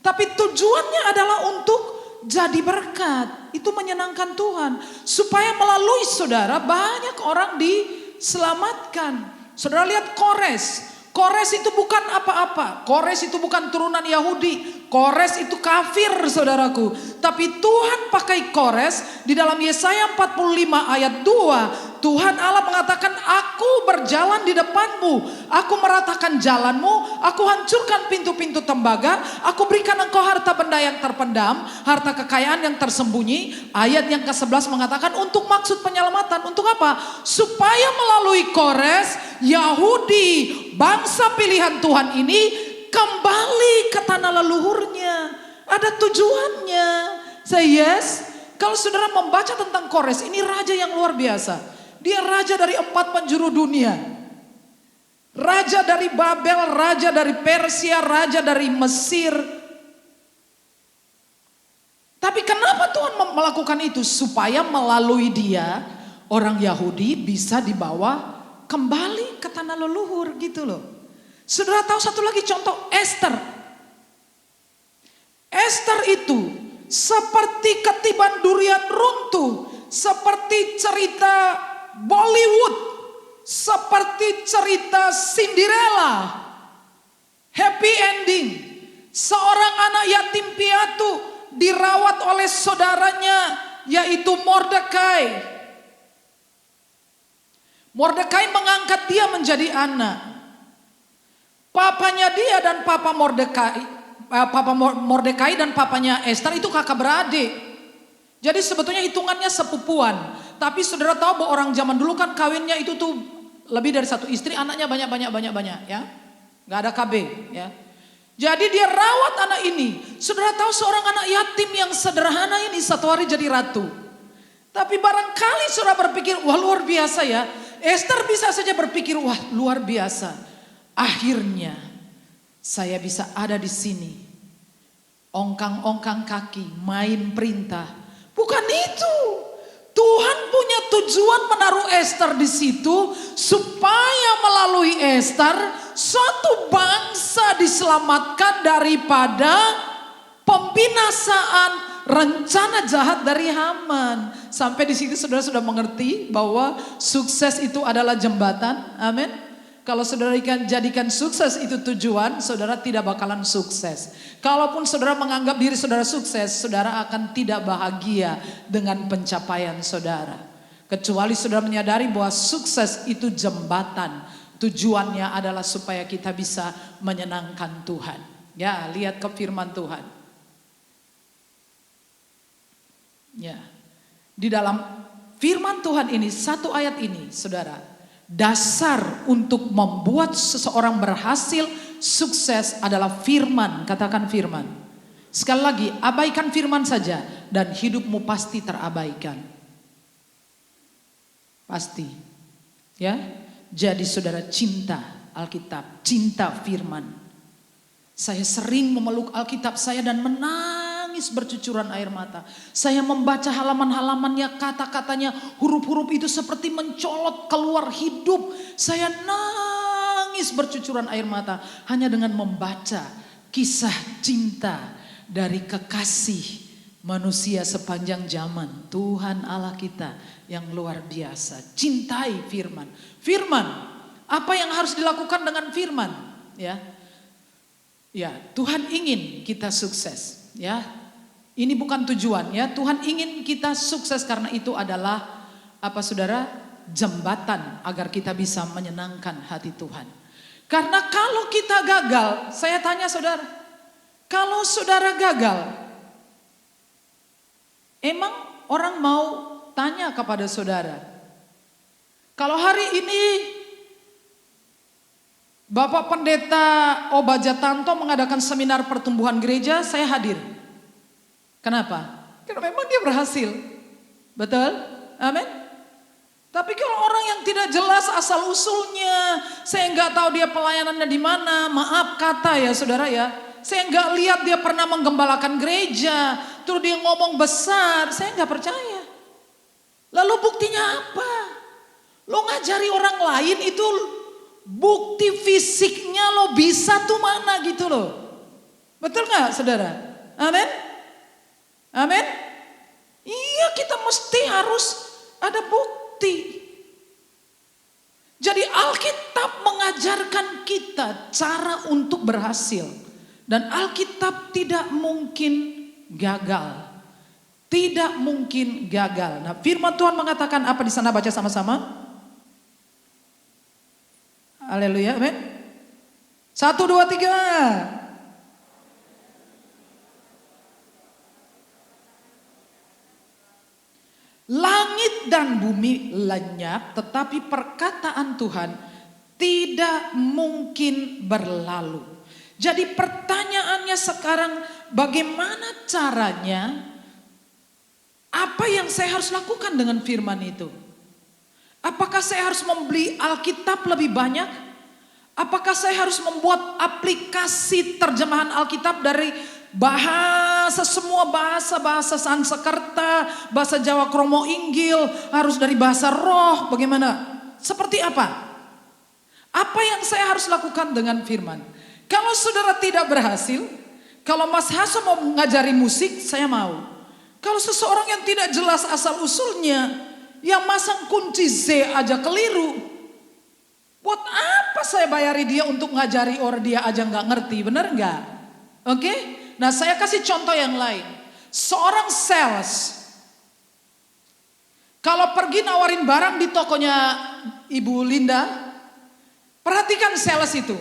Tapi tujuannya adalah untuk jadi berkat. Itu menyenangkan Tuhan. Supaya melalui saudara banyak orang diselamatkan. Saudara lihat Kores. Kores itu bukan apa-apa. Kores itu bukan turunan Yahudi. Kores itu kafir saudaraku. Tapi Tuhan pakai Kores di dalam Yesaya 45 ayat 2. Tuhan Allah mengatakan, aku berjalan di depanmu. Aku meratakan jalanmu. Aku hancurkan pintu-pintu tembaga. Aku berikan engkau harta benda yang terpendam. Harta kekayaan yang tersembunyi. Ayat yang ke-11 mengatakan untuk maksud penyelamatan. Untuk apa? Supaya melalui Kores, Yahudi, bangsa pilihan Tuhan ini kembali ke tanah leluhurnya. Ada tujuannya. Say yes. Kalau saudara membaca tentang Kores, ini raja yang luar biasa. Dia raja dari 4 penjuru dunia. Raja dari Babel, raja dari Persia, raja dari Mesir. Tapi kenapa Tuhan melakukan itu? Supaya melalui dia orang Yahudi bisa dibawa kembali ke tanah leluhur gitu loh. Saudara tahu satu lagi contoh, Esther. Esther itu seperti ketiban durian runtuh, seperti cerita Bollywood, seperti cerita Cinderella, happy ending. Seorang anak yatim piatu dirawat oleh saudaranya yaitu Mordekai. Mordekai mengangkat dia menjadi anak. Papanya dia dan papa Mordekai dan papanya Esther itu kakak beradik. Jadi sebetulnya hitungannya sepupuan. Tapi saudara tahu bahwa orang zaman dulu kan kawinnya itu tuh lebih dari satu istri, anaknya banyak ya. Gak ada KB ya. Jadi dia rawat anak ini. Saudara tahu seorang anak yatim yang sederhana ini satu hari jadi ratu. Tapi barangkali saudara berpikir, wah luar biasa ya. Esther bisa saja berpikir, wah luar biasa. Akhirnya saya bisa ada di sini. Ongkang-ongkang kaki, main perintah. Bukan itu. Tuhan punya tujuan menaruh Esther di situ supaya melalui Esther suatu bangsa diselamatkan daripada pembinasaan rencana jahat dari Haman. Sampai di sini saudara sudah mengerti bahwa sukses itu adalah jembatan. Amin. Kalau saudara jadikan sukses itu tujuan, saudara tidak bakalan sukses. Kalaupun saudara menganggap diri saudara sukses, saudara akan tidak bahagia dengan pencapaian saudara. Kecuali saudara menyadari bahwa sukses itu jembatan. Tujuannya adalah supaya kita bisa menyenangkan Tuhan. Ya, lihat ke firman Tuhan. Ya. Di dalam firman Tuhan ini, satu ayat ini, saudara. Dasar untuk membuat seseorang berhasil sukses adalah firman. Katakan firman. Sekali lagi, abaikan firman saja dan hidupmu pasti terabaikan. Pasti. Ya. Jadi saudara cinta Alkitab, cinta firman. Saya sering memeluk Alkitab saya dan menangis bercucuran air mata. Saya membaca halaman-halamannya, kata-katanya, huruf-huruf itu seperti mencolot keluar hidup. Saya nangis bercucuran air mata hanya dengan membaca kisah cinta dari kekasih manusia sepanjang zaman. Tuhan Allah kita yang luar biasa. Cintai firman. Firman, apa yang harus dilakukan dengan firman? Ya, Tuhan ingin kita sukses. Ya, ini bukan tujuan ya. Tuhan ingin kita sukses karena itu adalah apa saudara? Jembatan agar kita bisa menyenangkan hati Tuhan. Karena kalau kita gagal, saya tanya saudara, kalau saudara gagal, emang orang mau tanya kepada saudara. Kalau hari ini Bapak Pendeta Obaja Tanto mengadakan seminar pertumbuhan gereja, saya hadir. Kenapa? Karena memang dia berhasil. Betul? Amin. Tapi kalau orang yang tidak jelas asal usulnya, saya nggak tahu dia pelayanannya di mana, maaf kata ya saudara ya, saya nggak lihat dia pernah menggembalakan gereja, terus dia ngomong besar, saya nggak percaya. Lalu buktinya apa? Lo ngajari orang lain itu bukti fisiknya lo bisa tuh mana gitu loh. Betul nggak saudara? Amin. Amin. Iya, kita mesti harus ada bukti. Jadi Alkitab mengajarkan kita cara untuk berhasil. Dan Alkitab tidak mungkin gagal. Tidak mungkin gagal. Nah, firman Tuhan mengatakan apa di sana, baca sama-sama. Haleluya, amin. 1, 2, 3. Langit dan bumi lenyap, tetapi perkataan Tuhan tidak mungkin berlalu. Jadi pertanyaannya sekarang, bagaimana caranya? Apa yang saya harus lakukan dengan firman itu? Apakah saya harus membeli Alkitab lebih banyak? Apakah saya harus membuat aplikasi terjemahan Alkitab dari bahasa, semua bahasa Sanskerta, bahasa Jawa Kromo Inggil, harus dari bahasa roh, bagaimana? Seperti apa? Apa yang saya harus lakukan dengan firman? Kalau saudara tidak berhasil, kalau Mas Haso mau mengajari musik, saya mau. Kalau seseorang yang tidak jelas asal usulnya, yang masang kunci Z aja keliru, buat apa saya bayari dia untuk ngajari orang dia aja nggak ngerti, bener nggak? Oke? Nah, saya kasih contoh yang lain. Seorang sales, kalau pergi nawarin barang di tokonya Ibu Linda, perhatikan sales itu,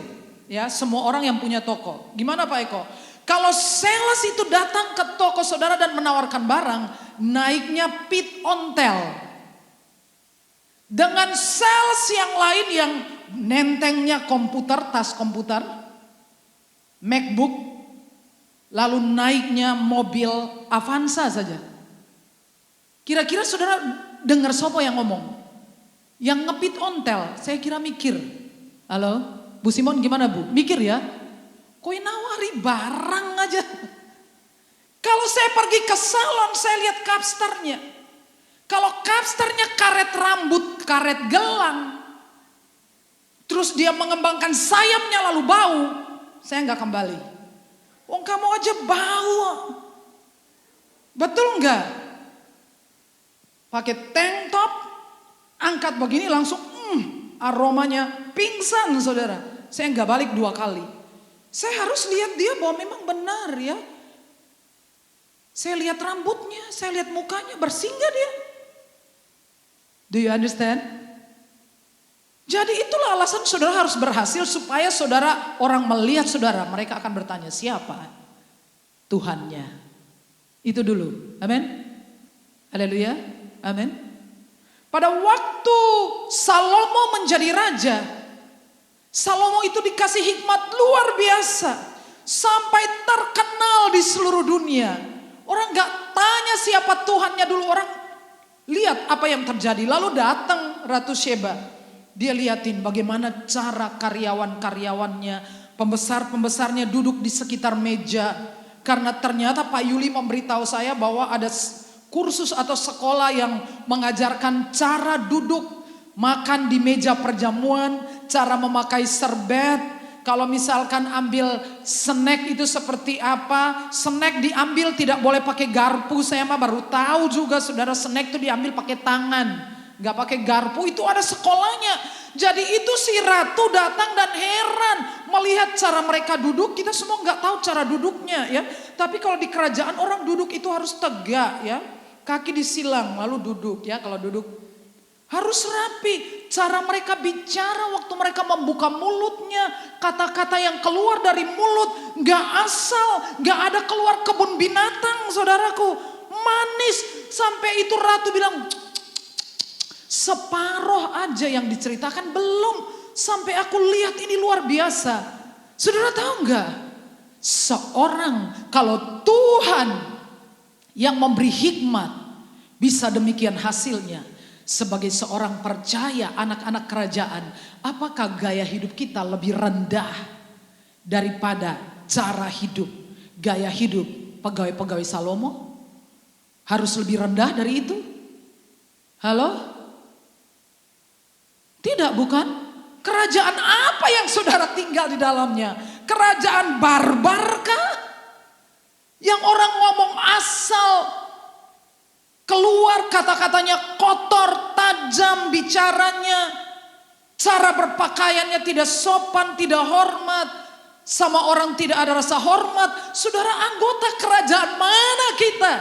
ya, semua orang yang punya toko. Gimana Pak Eko? Kalau sales itu datang ke toko saudara dan menawarkan barang, naiknya pit ontel. Dengan sales yang lain yang nentengnya komputer, tas komputer, MacBook, lalu naiknya mobil Avanza saja. Kira-kira saudara dengar siapa yang ngomong? Yang ngepit ontel, saya kira mikir. Halo, Bu Simon gimana Bu? Mikir ya? Kok nawari barang aja. Kalau saya pergi ke salon, saya lihat kapsternya. Kalau kapsternya karet rambut, karet gelang, terus dia mengembangkan sayapnya lalu bau, saya nggak kembali. Wong kamu aja bau. Betul nggak? Pakai tank top, angkat begini langsung aromanya pingsan saudara. Saya nggak balik 2 kali. Saya harus lihat dia bahwa memang benar ya. Saya lihat rambutnya, saya lihat mukanya, bersih nggak dia? Do you understand? Jadi itulah alasan saudara harus berhasil supaya saudara, orang melihat saudara, mereka akan bertanya siapa Tuhannya. Itu dulu. Amin. Haleluya. Amin. Pada waktu Salomo menjadi raja, Salomo itu dikasih hikmat luar biasa sampai terkenal di seluruh dunia. Orang gak tanya siapa Tuhannya dulu, orang lihat apa yang terjadi. Lalu datang Ratu Sheba, dia liatin bagaimana cara karyawan-karyawannya, pembesar-pembesarnya duduk di sekitar meja. Karena ternyata Pak Yuli memberitahu saya bahwa ada kursus atau sekolah yang mengajarkan cara duduk, makan di meja perjamuan, cara memakai serbet. Kalau misalkan ambil snack itu seperti apa? Snack diambil tidak boleh pakai garpu. Saya mah baru tahu juga saudara, snack itu diambil pakai tangan, nggak pakai garpu. Itu ada sekolahnya. Jadi itu si ratu datang dan heran melihat cara mereka duduk. Kita semua nggak tahu cara duduknya ya. Tapi kalau di kerajaan orang duduk itu harus tegak ya. Kaki disilang lalu duduk ya. Kalau duduk harus rapi. Cara mereka bicara waktu mereka membuka mulutnya, kata-kata yang keluar dari mulut gak asal, gak ada keluar kebun binatang saudaraku. Manis sampai itu ratu bilang, Separuh aja yang diceritakan belum. Sampai aku lihat ini luar biasa. Saudara tahu enggak? Seorang kalau Tuhan yang memberi hikmat bisa demikian hasilnya. Sebagai seorang percaya anak-anak kerajaan, apakah gaya hidup kita lebih rendah daripada cara hidup, gaya hidup pegawai-pegawai Salomo? Harus lebih rendah dari itu? Halo? Tidak, bukan? Kerajaan apa yang saudara tinggal di dalamnya? Kerajaan barbarkah? Yang orang ngomong asal keluar kata-katanya kotor, tajam bicaranya, cara berpakaiannya tidak sopan, tidak hormat, sama orang tidak ada rasa hormat. Saudara, anggota kerajaan mana kita?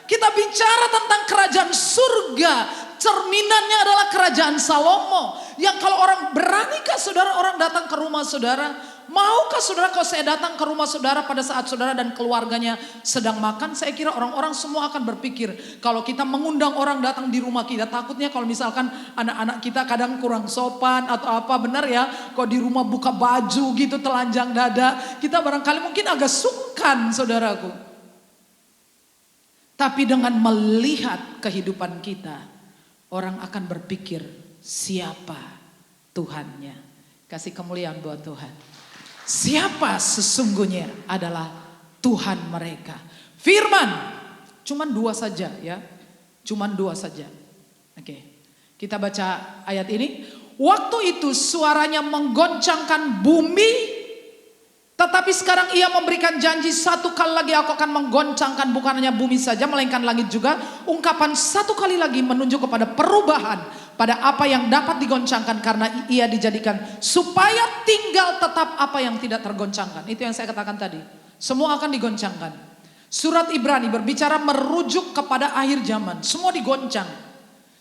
Kita bicara tentang kerajaan surga, cerminannya adalah kerajaan Salomo. Yang kalau orang beranikah saudara orang datang ke rumah saudara? Maukah saudara kalau saya datang ke rumah saudara pada saat saudara dan keluarganya sedang makan? Saya kira orang-orang semua akan berpikir kalau kita mengundang orang datang di rumah kita, takutnya kalau misalkan anak-anak kita kadang kurang sopan atau apa, benar ya? Kalau di rumah buka baju gitu telanjang dada, kita barangkali mungkin agak sungkan saudaraku. Tapi dengan melihat kehidupan kita, orang akan berpikir siapa Tuhannya. Kasih kemuliaan buat Tuhan. Siapa sesungguhnya adalah Tuhan mereka. Firman, cuman 2 saja ya. Cuman 2 saja. Oke. Kita baca ayat ini. Waktu itu suaranya menggoncangkan bumi. Tetapi sekarang ia memberikan janji 1 kali lagi aku akan menggoncangkan bukan hanya bumi saja melainkan langit juga. Ungkapan 1 kali lagi menunjuk kepada perubahan pada apa yang dapat digoncangkan karena ia dijadikan supaya tinggal tetap apa yang tidak tergoncangkan. Itu yang saya katakan tadi. Semua akan digoncangkan. Surat Ibrani berbicara merujuk kepada akhir zaman. Semua digoncang.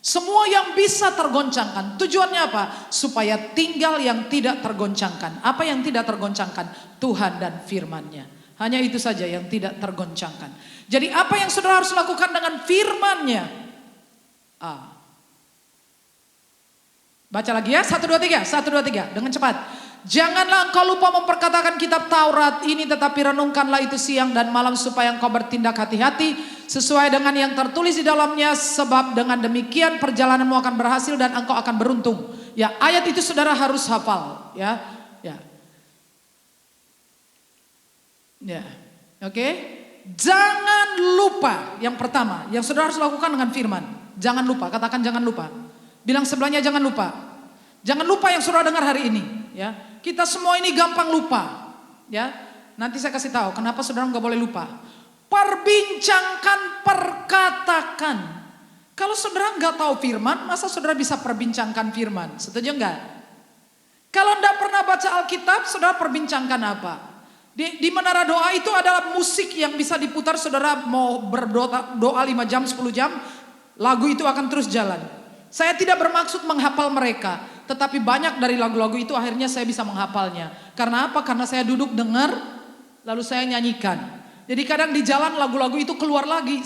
Semua yang bisa tergoncangkan. Tujuannya apa? Supaya tinggal yang tidak tergoncangkan. Apa yang tidak tergoncangkan? Tuhan dan firman-Nya. Hanya itu saja yang tidak tergoncangkan. Jadi apa yang saudara harus lakukan dengan firman-Nya? Baca lagi ya, 1, 2, 3, 1, 2, 3 dengan cepat. Janganlah engkau lupa memperkatakan kitab Taurat ini, tetapi renungkanlah itu siang dan malam supaya engkau bertindak hati-hati sesuai dengan yang tertulis di dalamnya, sebab dengan demikian perjalananmu akan berhasil dan engkau akan beruntung. Ya, ayat itu saudara harus hafal, ya. Ya. Oke. Jangan lupa, yang pertama yang saudara harus lakukan dengan firman. Jangan lupa, katakan jangan lupa. Bilang sebelahnya jangan lupa. Jangan lupa yang saudara dengar hari ini, ya. Kita semua ini gampang lupa, ya. Nanti saya kasih tahu kenapa saudara nggak boleh lupa. Perbincangkan, perkatakan. Kalau saudara nggak tahu firman, masa saudara bisa perbincangkan firman? Setuju nggak? Kalau nggak pernah baca Alkitab, saudara perbincangkan apa? Di menara doa itu adalah musik yang bisa diputar, saudara mau berdoa 5 jam, 10 jam, lagu itu akan terus jalan. Saya tidak bermaksud menghafal mereka, tetapi banyak dari lagu-lagu itu akhirnya saya bisa menghafalnya. Karena apa? Karena saya duduk dengar, lalu saya nyanyikan. Jadi kadang di jalan lagu-lagu itu keluar lagi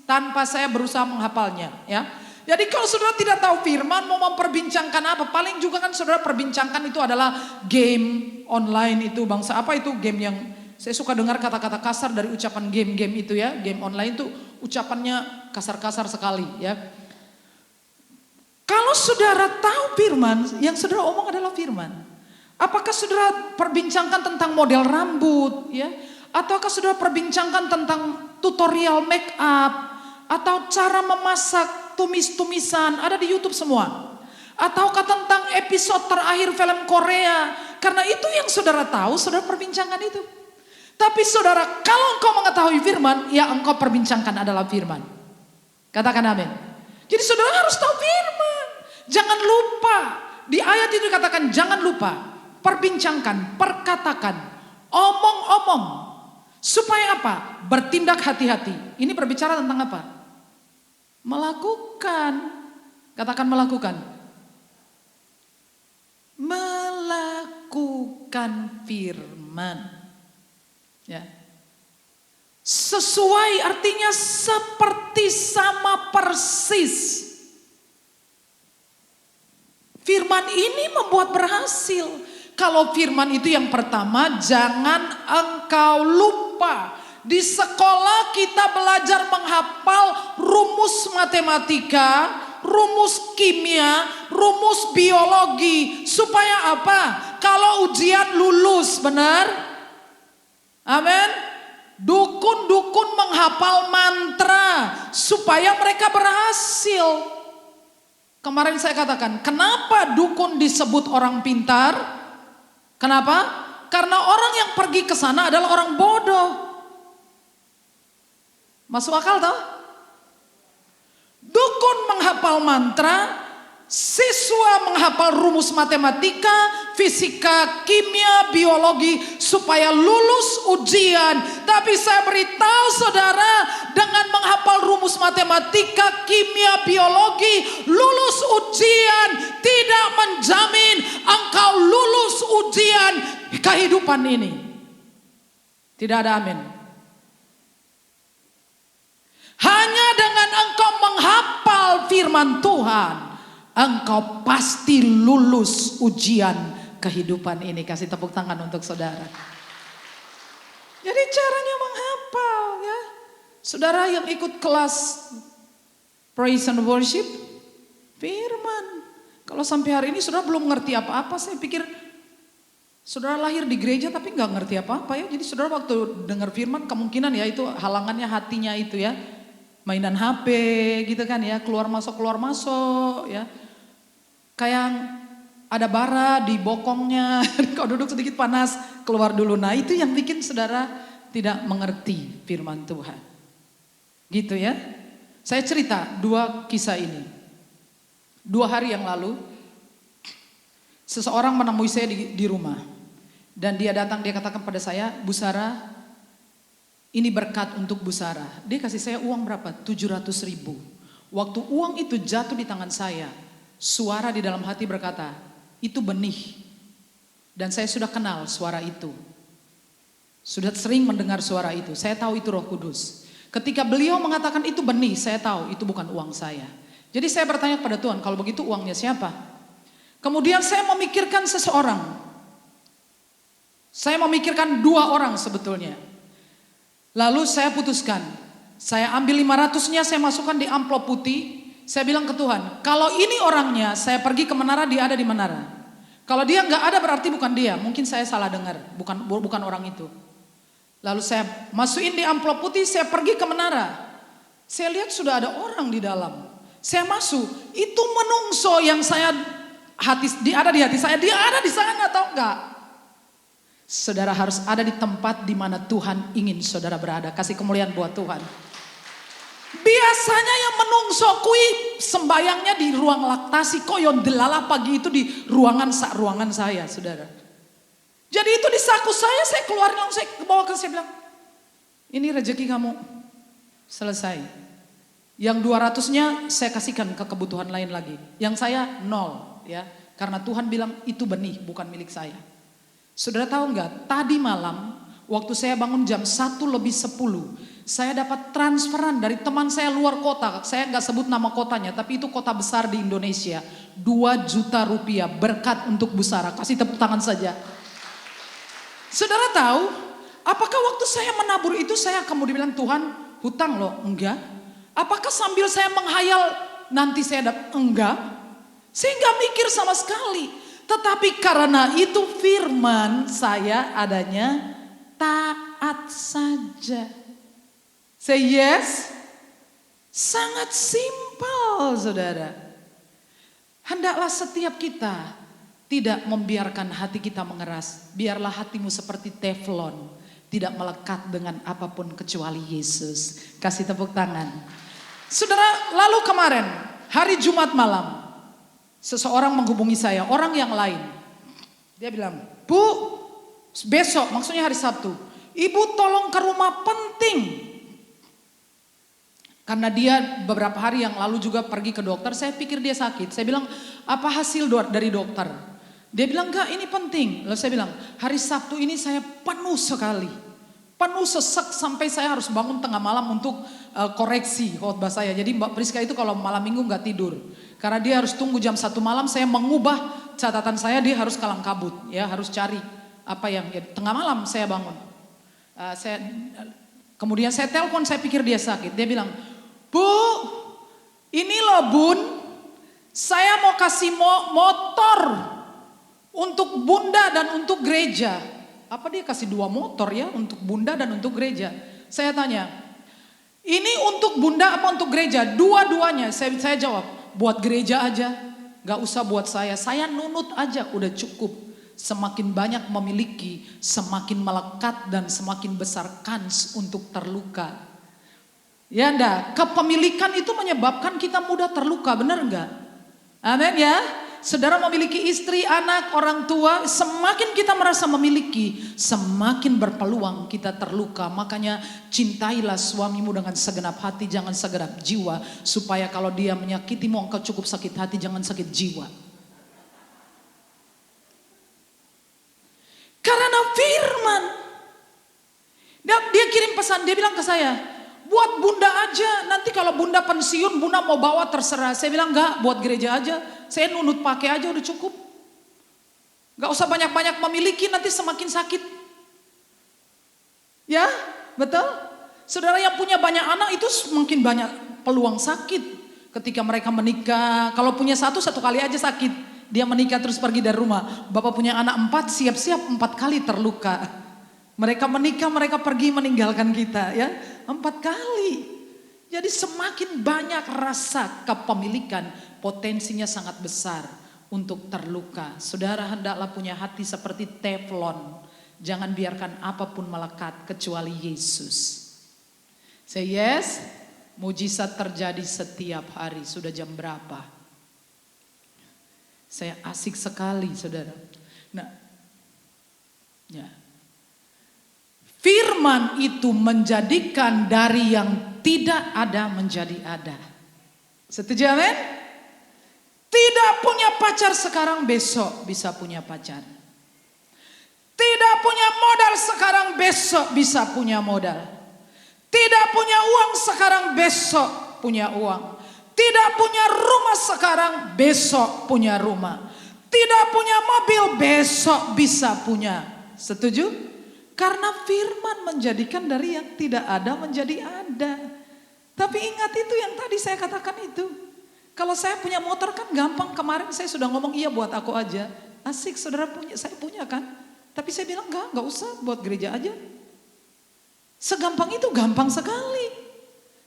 tanpa saya berusaha menghafalnya, ya. Jadi kalau saudara tidak tahu firman, mau memperbincangkan apa? Paling juga kan saudara perbincangkan itu adalah game online itu, bangsa apa itu game yang saya suka dengar kata-kata kasar dari ucapan game-game itu ya. Game online itu ucapannya kasar-kasar sekali, ya. Kalau saudara tahu firman, yang saudara omong adalah firman. Apakah saudara perbincangkan tentang model rambut, ya? Ataukah saudara perbincangkan tentang tutorial make up, atau cara memasak, tumis-tumisan, ada di YouTube semua. Ataukah tentang episode terakhir film Korea? Karena itu yang saudara tahu, saudara perbincangkan itu. Tapi saudara, kalau engkau mengetahui firman, ya engkau perbincangkan adalah firman. Katakan amin. Jadi saudara harus tahu firman. Jangan lupa. Di ayat itu dikatakan jangan lupa. Perbincangkan, perkatakan, omong-omong. Supaya apa? Bertindak hati-hati. Ini berbicara tentang apa? Melakukan. Katakan melakukan. Melakukan firman. Ya. Sesuai artinya seperti, sama persis. Firman ini membuat berhasil. Kalau firman itu yang pertama, jangan engkau lupa. Di sekolah kita belajar menghafal rumus matematika, rumus kimia, rumus biologi. Supaya apa? Kalau ujian lulus, benar? Amin. Dukun-dukun menghafal mantra supaya mereka berhasil. Kemarin saya katakan, kenapa dukun disebut orang pintar? Kenapa? Karena orang yang pergi ke sana adalah orang bodoh. Masuk akal toh? Dukun menghafal mantra, siswa menghafal rumus matematika, fisika, kimia, biologi supaya lulus ujian. Tapi saya beritahu saudara, dengan menghafal rumus matematika, kimia, biologi, lulus ujian tidak menjamin engkau lulus ujian kehidupan ini. Tidak ada amin. Hanya dengan engkau menghafal firman Tuhan, engkau pasti lulus ujian kehidupan ini. Kasih tepuk tangan untuk saudara. Jadi caranya menghafal ya. Saudara yang ikut kelas praise and worship, firman. Kalau sampai hari ini saudara belum ngerti apa-apa, saya pikir saudara lahir di gereja tapi nggak ngerti apa-apa ya. Jadi saudara waktu dengar firman kemungkinan ya itu halangannya hatinya itu ya. Mainan HP gitu kan ya, keluar masuk ya. Kayak ada bara di bokongnya, kalau duduk sedikit panas, keluar dulu. Nah itu yang bikin saudara tidak mengerti firman Tuhan. Gitu ya. Saya cerita 2 kisah ini. 2 hari yang lalu, seseorang menemui saya di rumah. Dan dia datang, dia katakan pada saya, Bu Sarah, ini berkat untuk Bu Sarah. Dia kasih saya uang berapa? 700.000. Waktu uang itu jatuh di tangan saya, suara di dalam hati berkata, itu benih. Dan saya sudah kenal suara itu. Sudah sering mendengar suara itu. Saya tahu itu Roh Kudus. Ketika beliau mengatakan itu benih, saya tahu itu bukan uang saya. Jadi saya bertanya kepada Tuhan, kalau begitu uangnya siapa? Kemudian saya memikirkan seseorang. Saya memikirkan 2 orang sebetulnya. Lalu saya putuskan, saya ambil 500-nya, saya masukkan di amplop putih. Saya bilang ke Tuhan, kalau ini orangnya, saya pergi ke menara, dia ada di menara. Kalau dia nggak ada berarti bukan dia, mungkin saya salah dengar, bukan orang itu. Lalu saya masukin di amplop putih, saya pergi ke menara. Saya lihat sudah ada orang di dalam. Saya masuk, itu menungso yang ada di hati saya, dia ada di sana atau enggak? Saudara harus ada di tempat di mana Tuhan ingin saudara berada. Kasih kemuliaan buat Tuhan. Biasanya yang menungso kui sembayangnya di ruang laktasi, koyon delala pagi itu di ruangan saya, saudara. Jadi itu di saku saya keluarin langsung, saya bawa ke saya bilang, ini rezeki kamu, selesai. Yang 200-nya saya kasihkan ke kebutuhan lain lagi. Yang saya 0 ya, karena Tuhan bilang itu benih bukan milik saya. Saudara tahu nggak? Tadi malam waktu saya bangun jam 1:10, saya dapat transferan dari teman saya luar kota. Saya nggak sebut nama kotanya, tapi itu kota besar di Indonesia. 2 juta rupiah berkat untuk Bu Sarah. Kasih tepuk tangan saja. Saudara tahu? Apakah waktu saya menabur itu saya kemudian bilang Tuhan hutang loh? Enggak. Apakah sambil saya menghayal nanti saya dapat? Enggak. Saya nggak mikir sama sekali. Tetapi karena itu firman saya adanya taat saja. Say yes. Sangat simpel saudara. Hendaklah setiap kita tidak membiarkan hati kita mengeras. Biarlah hatimu seperti teflon. Tidak melekat dengan apapun kecuali Yesus. Kasih tepuk tangan. Saudara, lalu kemarin hari Jumat malam. Seseorang menghubungi saya, orang yang lain. Dia bilang, Bu, besok, maksudnya hari Sabtu. Ibu tolong ke rumah penting. Karena dia beberapa hari yang lalu juga pergi ke dokter, saya pikir dia sakit. Saya bilang, apa hasil dari dokter? Dia bilang, enggak ini penting. Lalu saya bilang, hari Sabtu ini saya penuh sekali. Penuh sesek sampai saya harus bangun tengah malam untuk koreksi khotbah saya. Jadi Mbak Priska itu kalau malam minggu nggak tidur. Karena dia harus tunggu jam 1 malam, saya mengubah catatan saya, dia harus kalang kabut. Ya, harus cari apa yang tengah malam saya bangun. Kemudian saya telepon, saya pikir dia sakit. Dia bilang, "Bu, ini loh Bun, saya mau kasih motor untuk Bunda dan untuk gereja." Apa dia kasih 2 motor ya untuk Bunda dan untuk gereja? Saya tanya, ini untuk Bunda apa untuk gereja? Dua-duanya. Saya jawab, buat gereja aja, gak usah buat saya. Saya nunut aja, udah cukup. Semakin banyak memiliki, semakin melekat dan semakin besar kans untuk terluka. Ya enggak, kepemilikan itu menyebabkan kita mudah terluka, benar enggak? Amin ya. Saudara memiliki istri, anak, orang tua, semakin kita merasa memiliki, semakin berpeluang kita terluka. Makanya cintailah suamimu dengan segenap hati, jangan segenap jiwa. Supaya kalau dia menyakitimu, engkau cukup sakit hati, jangan sakit jiwa. Karena firman, dia kirim pesan, dia bilang ke saya, buat Bunda aja, nanti kalau Bunda pensiun, Bunda mau bawa terserah. Saya bilang enggak, buat gereja aja. Saya nunut pakai aja udah cukup. Gak usah banyak-banyak memiliki, nanti semakin sakit. Ya, betul? Saudara yang punya banyak anak itu semakin banyak peluang sakit. Ketika mereka menikah, kalau punya satu kali aja sakit. Dia menikah terus pergi dari rumah. Bapak punya anak 4, siap-siap 4 kali terluka. Mereka menikah, mereka pergi meninggalkan kita ya. 4 kali. Jadi semakin banyak rasa kepemilikan, potensinya sangat besar untuk terluka. Saudara hendaklah punya hati seperti teflon. Jangan biarkan apapun melekat kecuali Yesus. Say yes, mujizat terjadi setiap hari. Sudah jam berapa? Saya asik sekali saudara. Nah, ya. Firman itu menjadikan dari yang tidak ada menjadi ada. Setuju amin? Tidak punya pacar sekarang, besok bisa punya pacar. Tidak punya modal sekarang, besok bisa punya modal. Tidak punya uang sekarang, besok punya uang. Tidak punya rumah sekarang, besok punya rumah. Tidak punya mobil, besok bisa punya. Setuju? Karena firman menjadikan dari yang tidak ada menjadi ada. Tapi ingat itu yang tadi saya katakan itu. Kalau saya punya motor kan gampang. Kemarin saya sudah ngomong iya buat aku aja. Asik saudara punya, saya punya kan. Tapi saya bilang enggak usah buat gereja aja. Segampang itu, gampang sekali.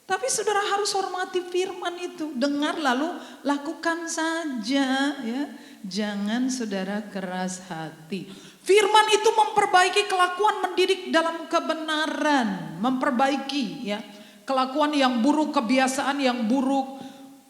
Tapi saudara harus hormati firman itu. Dengar lalu lakukan saja ya. Jangan saudara keras hati. Firman itu memperbaiki kelakuan, mendidik dalam kebenaran, memperbaiki ya kelakuan yang buruk, kebiasaan yang buruk.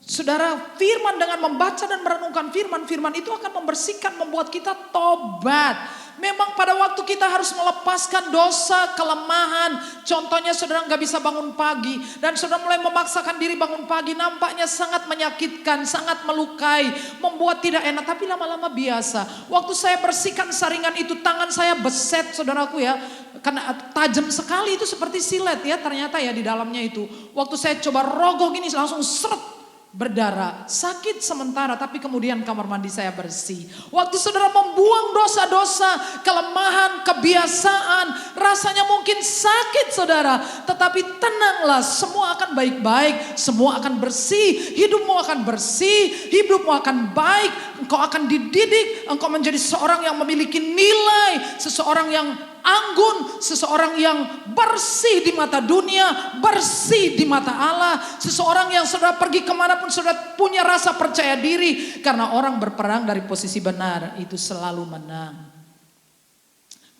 Saudara, firman dengan membaca dan merenungkan firman itu akan membersihkan, membuat kita tobat. Memang pada waktu kita harus melepaskan dosa, kelemahan. Contohnya saudara nggak bisa bangun pagi dan saudara mulai memaksakan diri bangun pagi, nampaknya sangat menyakitkan, sangat melukai, membuat tidak enak. Tapi lama-lama biasa. Waktu saya bersihkan saringan itu, tangan saya beset saudaraku ya, karena tajam sekali itu seperti silet ya ternyata ya di dalamnya itu. Waktu saya coba rogoh gini langsung seret. Berdarah, sakit sementara tapi kemudian kamar mandi saya bersih. Waktu saudara membuang dosa-dosa, kelemahan, kebiasaan, rasanya mungkin sakit saudara. Tetapi tenanglah, semua akan baik-baik, semua akan bersih, hidupmu akan bersih, hidupmu akan baik, engkau akan dididik, engkau menjadi seorang yang memiliki nilai, seseorang yang anggun, seseorang yang bersih di mata dunia, bersih di mata Allah, seseorang yang saudara pergi kemanapun saudara punya rasa percaya diri, karena orang berperang dari posisi benar itu selalu menang.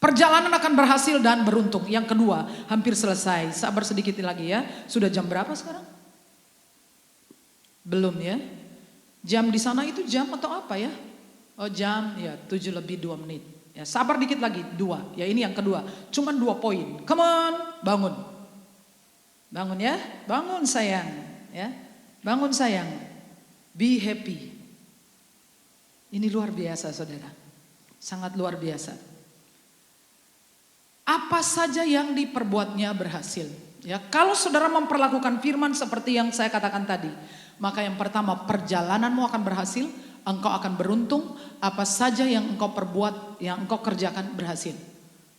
Perjalanan akan berhasil dan beruntung. Yang kedua, hampir selesai, sabar sedikit lagi ya. Sudah jam berapa sekarang? Belum ya? Jam di sana itu jam atau apa ya? Oh jam ya 7:02. Ya, sabar dikit lagi, 2. Ya ini yang kedua. Cuman 2 poin. Come on, bangun. Bangun ya, bangun sayang. Ya, bangun sayang. Be happy. Ini luar biasa saudara. Sangat luar biasa. Apa saja yang diperbuatnya berhasil. Ya, kalau saudara memperlakukan firman seperti yang saya katakan tadi, maka yang pertama, perjalananmu akan berhasil, engkau akan beruntung, apa saja yang engkau perbuat, yang engkau kerjakan berhasil.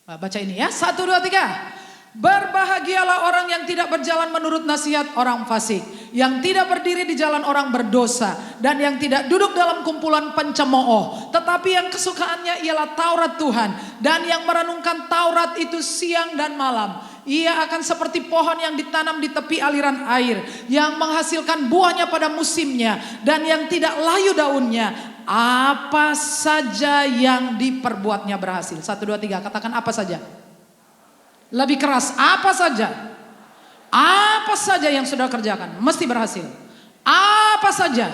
Baca ini ya, 1, 2, 3. Berbahagialah orang yang tidak berjalan menurut nasihat orang fasik, yang tidak berdiri di jalan orang berdosa, dan yang tidak duduk dalam kumpulan pencemooh, tetapi yang kesukaannya ialah Taurat Tuhan, dan yang merenungkan Taurat itu siang dan malam. Ia akan seperti pohon yang ditanam di tepi aliran air, yang menghasilkan buahnya pada musimnya, dan yang tidak layu daunnya. Apa saja yang diperbuatnya berhasil. 1, 2, 3, katakan apa saja. Lebih keras, apa saja. Apa saja yang sudah kerjakan mesti berhasil. Apa saja.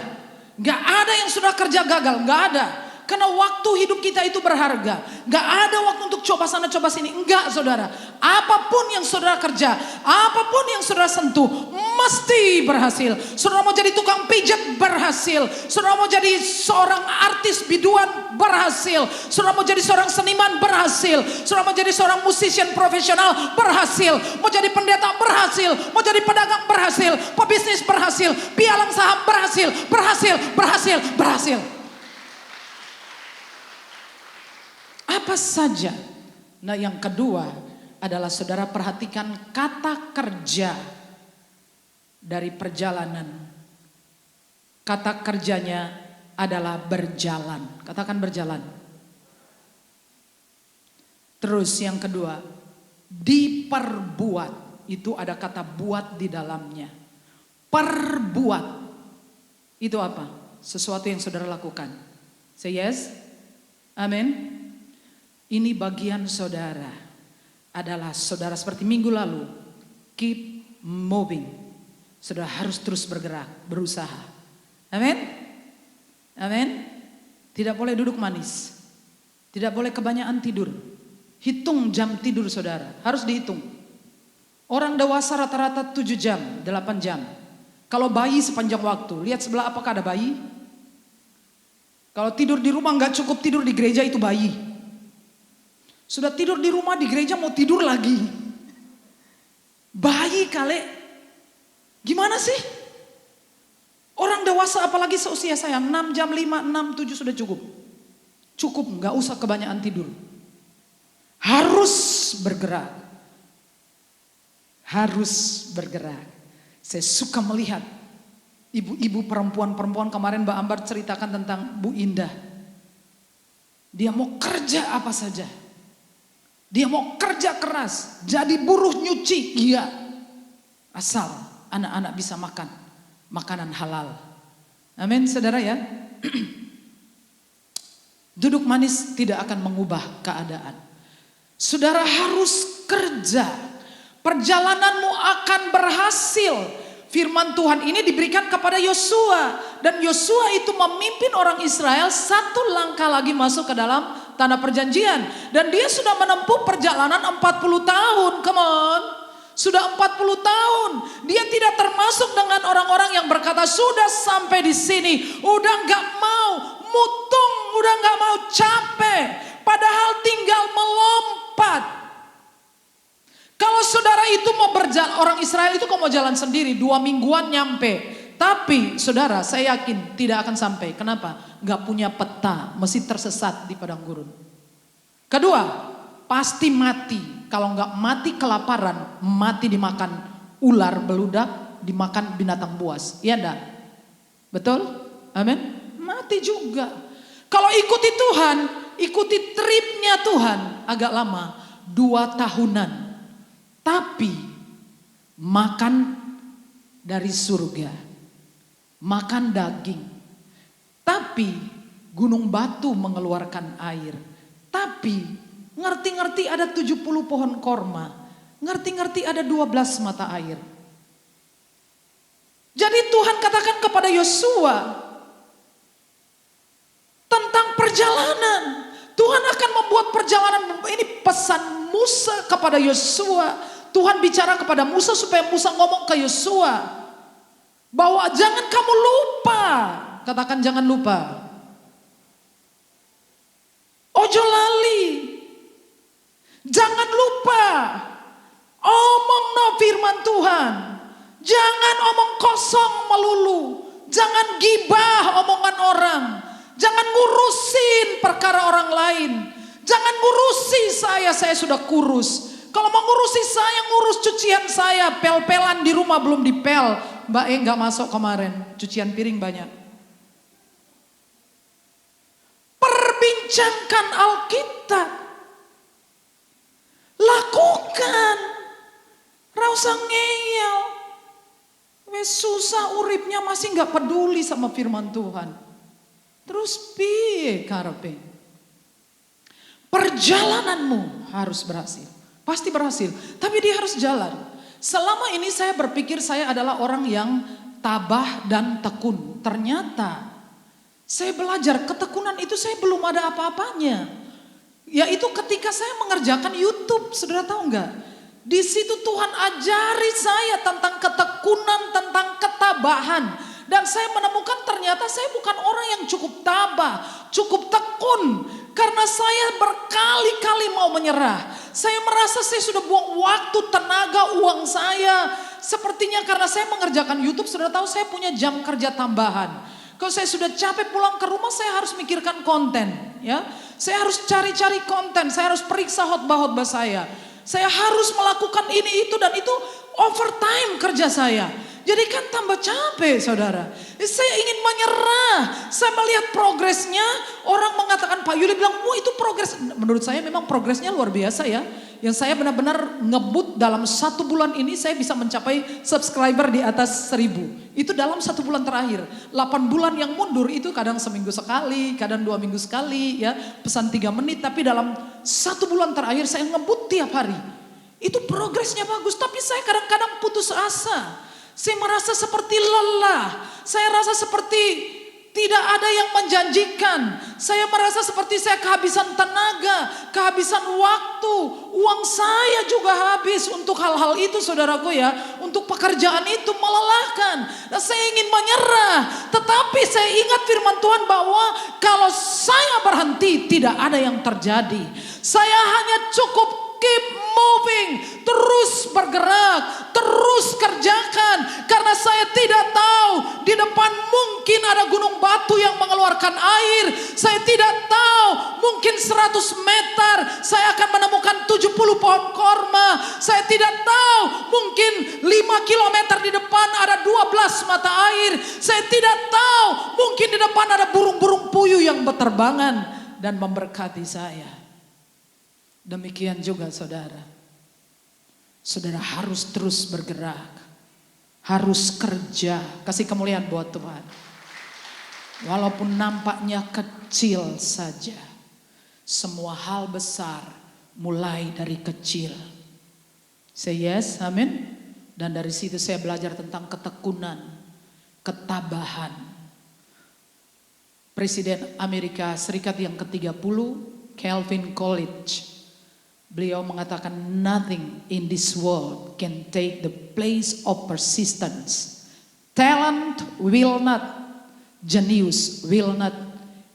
Gak ada yang sudah kerja gagal, gak ada. Karena waktu hidup kita itu berharga. Gak ada waktu untuk coba sana coba sini. Enggak saudara. Apapun yang saudara kerja, apapun yang saudara sentuh, mesti berhasil. Saudara mau jadi tukang pijat, berhasil. Saudara mau jadi seorang artis biduan, berhasil. Saudara mau jadi seorang seniman, berhasil. Saudara mau jadi seorang musician profesional, berhasil. Mau jadi pendeta, berhasil. Mau jadi pedagang, berhasil. Pebisnis, berhasil. Pialang saham, berhasil. Berhasil. Apa saja. Nah, yang kedua adalah saudara perhatikan kata kerja dari perjalanan. Kata kerjanya adalah berjalan. Katakan berjalan. Terus yang kedua, diperbuat. Itu ada kata buat di dalamnya. Perbuat. Itu apa? Sesuatu yang saudara lakukan. Say yes. Amin. Ini bagian saudara adalah saudara seperti minggu lalu, keep moving. Saudara harus terus bergerak, berusaha. Amin. Amin. Tidak boleh duduk manis. Tidak boleh kebanyakan tidur. Hitung jam tidur saudara, harus dihitung. Orang dewasa rata-rata 7 jam, 8 jam. Kalau bayi sepanjang waktu, lihat sebelah apakah ada bayi? Kalau tidur di rumah nggak cukup tidur di gereja itu bayi. Sudah tidur di rumah, di gereja mau tidur lagi. Bayi kali. Gimana sih? Orang dewasa apalagi seusia saya 6 jam, 5, 6, 7 sudah cukup. Cukup, gak usah kebanyakan tidur. Harus bergerak. Harus bergerak. Saya suka melihat ibu-ibu perempuan-perempuan, kemarin Mbak Ambar ceritakan tentang Bu Indah. Dia mau kerja apa saja. Dia mau kerja keras, jadi buruh nyuci, iya. Asal anak-anak bisa makan makanan halal. Amin, saudara ya. Duduk manis tidak akan mengubah keadaan. Saudara harus kerja. Perjalananmu akan berhasil. Firman Tuhan ini diberikan kepada Yosua. Dan Yosua itu memimpin orang Israel 1 langkah lagi masuk ke dalam tanah perjanjian. Dan dia sudah menempuh perjalanan 40 tahun. Come on. Sudah 40 tahun. Dia tidak termasuk dengan orang-orang yang berkata sudah sampai di sini. Udah gak mau mutung. Udah gak mau capek. Padahal tinggal melompat. Kalau saudara itu mau berjalan, orang Israel itu kok mau jalan sendiri 2 mingguan nyampe. Tapi saudara saya yakin tidak akan sampai. Kenapa? Gak punya peta, mesti tersesat di padang gurun. Kedua, pasti mati. Kalau gak mati kelaparan, mati dimakan ular beludak, dimakan binatang buas. Iya enggak? Betul? Amin? Mati juga. Kalau ikuti Tuhan, ikuti tripnya Tuhan agak lama, 2 tahunan. Tapi makan dari surga, makan daging. Tapi gunung batu mengeluarkan air. Tapi ngerti-ngerti ada 70 pohon korma. Ngerti-ngerti ada 12 mata air. Jadi Tuhan katakan kepada Yosua tentang perjalanan. Tuhan akan membuat perjalanan, ini pesan Musa kepada Yosua. Tuhan bicara kepada Musa supaya Musa ngomong ke Yosua bahwa jangan kamu lupa. Katakan jangan lupa. Ojo lali. Jangan lupa omong no firman Tuhan. Jangan omong kosong melulu. Jangan gibah omongan orang. Jangan ngurusin perkara orang lain. Jangan ngurusi saya sudah kurus. Kalau mau ngurusi saya, ngurus cucian saya. Pel-pelan di rumah belum dipel. Mbak gak masuk kemarin, cucian piring banyak. Perbincangkan Alkitab. Lakukan. Rasa ngeyel. Wes susah uripnya masih gak peduli sama firman Tuhan. Terus piye karepe? Perjalananmu harus berhasil. Pasti berhasil, tapi dia harus jalan. Selama ini saya berpikir saya adalah orang yang tabah dan tekun. Ternyata saya belajar ketekunan itu saya belum ada apa-apanya. Yaitu ketika saya mengerjakan YouTube, saudara tahu nggak? Di situ Tuhan ajari saya tentang ketekunan, tentang ketabahan. Dan saya menemukan ternyata saya bukan orang yang cukup tabah, cukup tekun. Karena saya berkali-kali mau menyerah. Saya merasa saya sudah buang waktu, tenaga, uang saya. Sepertinya karena saya mengerjakan YouTube, sudah tahu saya punya jam kerja tambahan. Kalau saya sudah capek pulang ke rumah, saya harus mikirkan konten. Ya, saya harus cari-cari konten, saya harus periksa khotbah-khotbah saya. Saya harus melakukan ini, itu, dan itu overtime kerja saya. Jadi kan tambah capek saudara. Saya ingin menyerah. Saya melihat progresnya. Orang mengatakan Pak Yuli bilang, wah itu progres. Menurut saya memang progresnya luar biasa ya. Yang saya benar-benar ngebut dalam 1 bulan ini saya bisa mencapai subscriber di atas 1000. Itu dalam 1 bulan terakhir. 8 bulan yang mundur itu kadang seminggu sekali, kadang 2 minggu sekali ya. Pesan 3 menit, tapi dalam 1 bulan terakhir saya ngebut tiap hari. Itu progresnya bagus, tapi saya kadang-kadang putus asa. Saya merasa seperti lelah, saya rasa seperti tidak ada yang menjanjikan. Saya merasa seperti saya kehabisan tenaga, kehabisan waktu. Uang saya juga habis untuk hal-hal itu saudaraku ya. Untuk pekerjaan itu melelahkan. Dan saya ingin menyerah. Tetapi saya ingat firman Tuhan bahwa kalau saya berhenti tidak ada yang terjadi. Saya hanya cukup keep moving, terus bergerak, terus kerjakan. Karena saya tidak tahu di depan mungkin ada gunung batu yang mengeluarkan air. Saya tidak tahu mungkin 100 meter saya akan menemukan 70 pohon korma. Saya tidak tahu mungkin 5 kilometer di depan ada 12 mata air. Saya tidak tahu mungkin di depan ada burung-burung puyuh yang berterbangan dan memberkati saya. Demikian juga saudara. Saudara harus terus bergerak. Harus kerja. Kasih kemuliaan buat Tuhan. Walaupun nampaknya kecil saja. Semua hal besar mulai dari kecil. Say yes, amin. Dan dari situ saya belajar tentang ketekunan, ketabahan. Presiden Amerika Serikat yang ke-30, Calvin Coolidge. Beliau mengatakan nothing in this world can take the place of persistence. Talent will not, genius will not,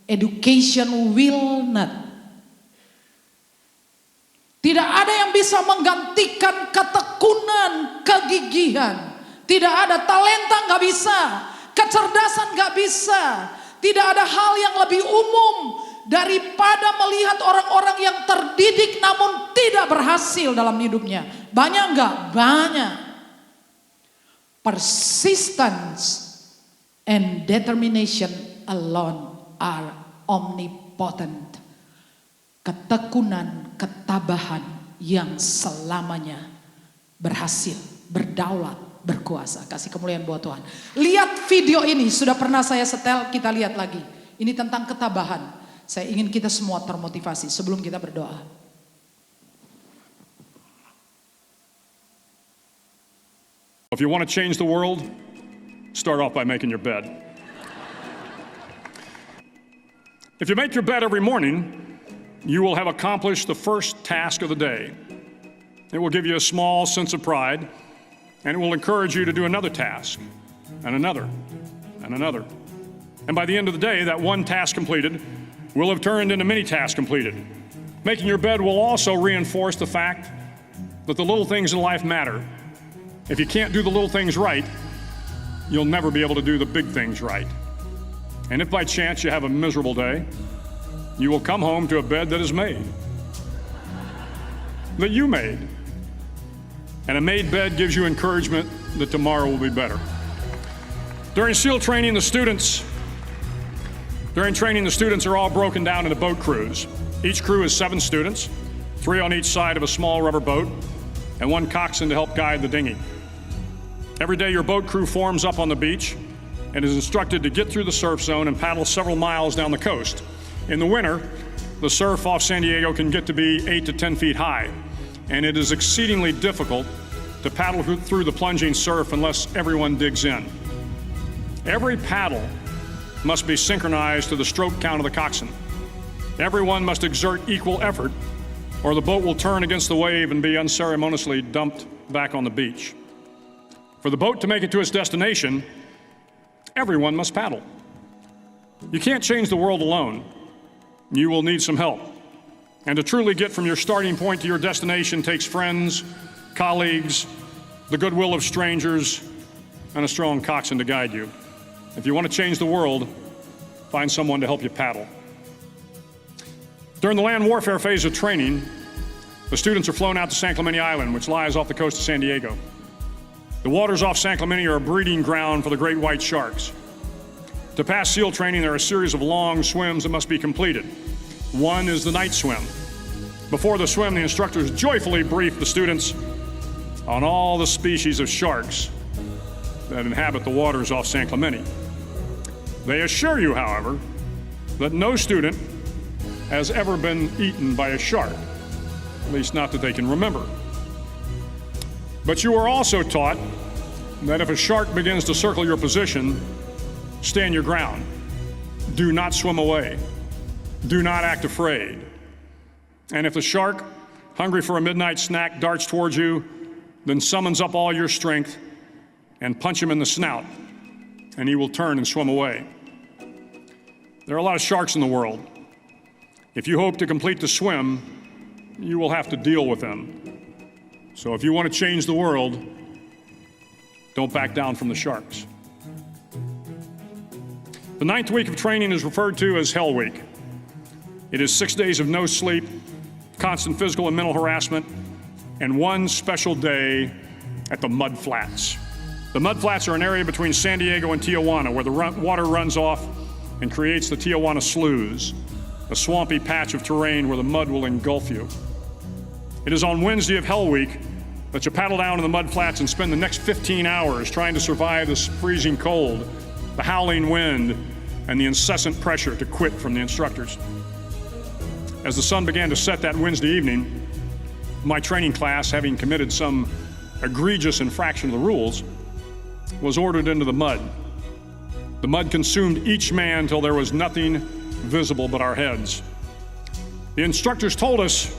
education will not. Tidak ada yang bisa menggantikan ketekunan, kegigihan. Tidak ada talenta nggak bisa, kecerdasan nggak bisa. Tidak ada hal yang lebih umum daripada melihat orang-orang yang terdidik namun tidak berhasil dalam hidupnya. Banyak enggak? Banyak. Persistence and determination alone are omnipotent. Ketekunan, ketabahan yang selamanya berhasil, berdaulat, berkuasa. Kasih kemuliaan buat Tuhan. Lihat video ini, sudah pernah saya setel, kita lihat lagi. Ini tentang ketabahan. Saya ingin kita semua termotivasi sebelum kita berdoa. If you want to change the world, start off by making your bed. If you make your bed every morning, you will have accomplished the first task of the day. It will give you a small sense of pride, and it will encourage you to do another task, and another, and another. And by the end of the day, that one task completed will have turned into many tasks completed. Making your bed will also reinforce the fact that the little things in life matter. If you can't do the little things right, you'll never be able to do the big things right. And if by chance you have a miserable day, you will come home to a bed that is made, that you made. And a made bed gives you encouragement that tomorrow will be better. During SEAL training, the students are all broken down into boat crews. Each crew is 7 students, 3 on each side of a small rubber boat, and 1 coxswain to help guide the dinghy. Every day, your boat crew forms up on the beach and is instructed to get through the surf zone and paddle several miles down the coast. In the winter, the surf off San Diego can get to be 8 to 10 feet high, and it is exceedingly difficult to paddle through the plunging surf unless everyone digs in. Every paddle must be synchronized to the stroke count of the coxswain. Everyone must exert equal effort, or the boat will turn against the wave and be unceremoniously dumped back on the beach. For the boat to make it to its destination, everyone must paddle. You can't change the world alone. You will need some help. And to truly get from your starting point to your destination takes friends, colleagues, the goodwill of strangers, and a strong coxswain to guide you. If you want to change the world, find someone to help you paddle. During the land warfare phase of training, the students are flown out to San Clemente Island, which lies off the coast of San Diego. The waters off San Clemente are a breeding ground for the great white sharks. To pass SEAL training, there are a series of long swims that must be completed. One is the night swim. Before the swim, the instructors joyfully brief the students on all the species of sharks that inhabit the waters off San Clemente. They assure you, however, that no student has ever been eaten by a shark, at least not that they can remember. But you are also taught that if a shark begins to circle your position, stand your ground. Do not swim away. Do not act afraid. And if the shark, hungry for a midnight snack, darts towards you, then summons up all your strength and punch him in the snout, and he will turn and swim away. There are a lot of sharks in the world. If you hope to complete the swim, you will have to deal with them. So if you want to change the world, don't back down from the sharks. The 9th week of training is referred to as Hell Week. It is 6 days of no sleep, constant physical and mental harassment, and 1 special day at the Mud Flats. The Mud Flats are an area between San Diego and Tijuana where the water runs off and creates the Tijuana Sloughs, a swampy patch of terrain where the mud will engulf you. It is on Wednesday of Hell Week that you paddle down to the Mud Flats and spend the next 15 hours trying to survive this freezing cold, the howling wind, and the incessant pressure to quit from the instructors. As the sun began to set that Wednesday evening, my training class, having committed some egregious infraction of the rules, was ordered into the mud. The mud consumed each man till there was nothing visible but our heads. The instructors told us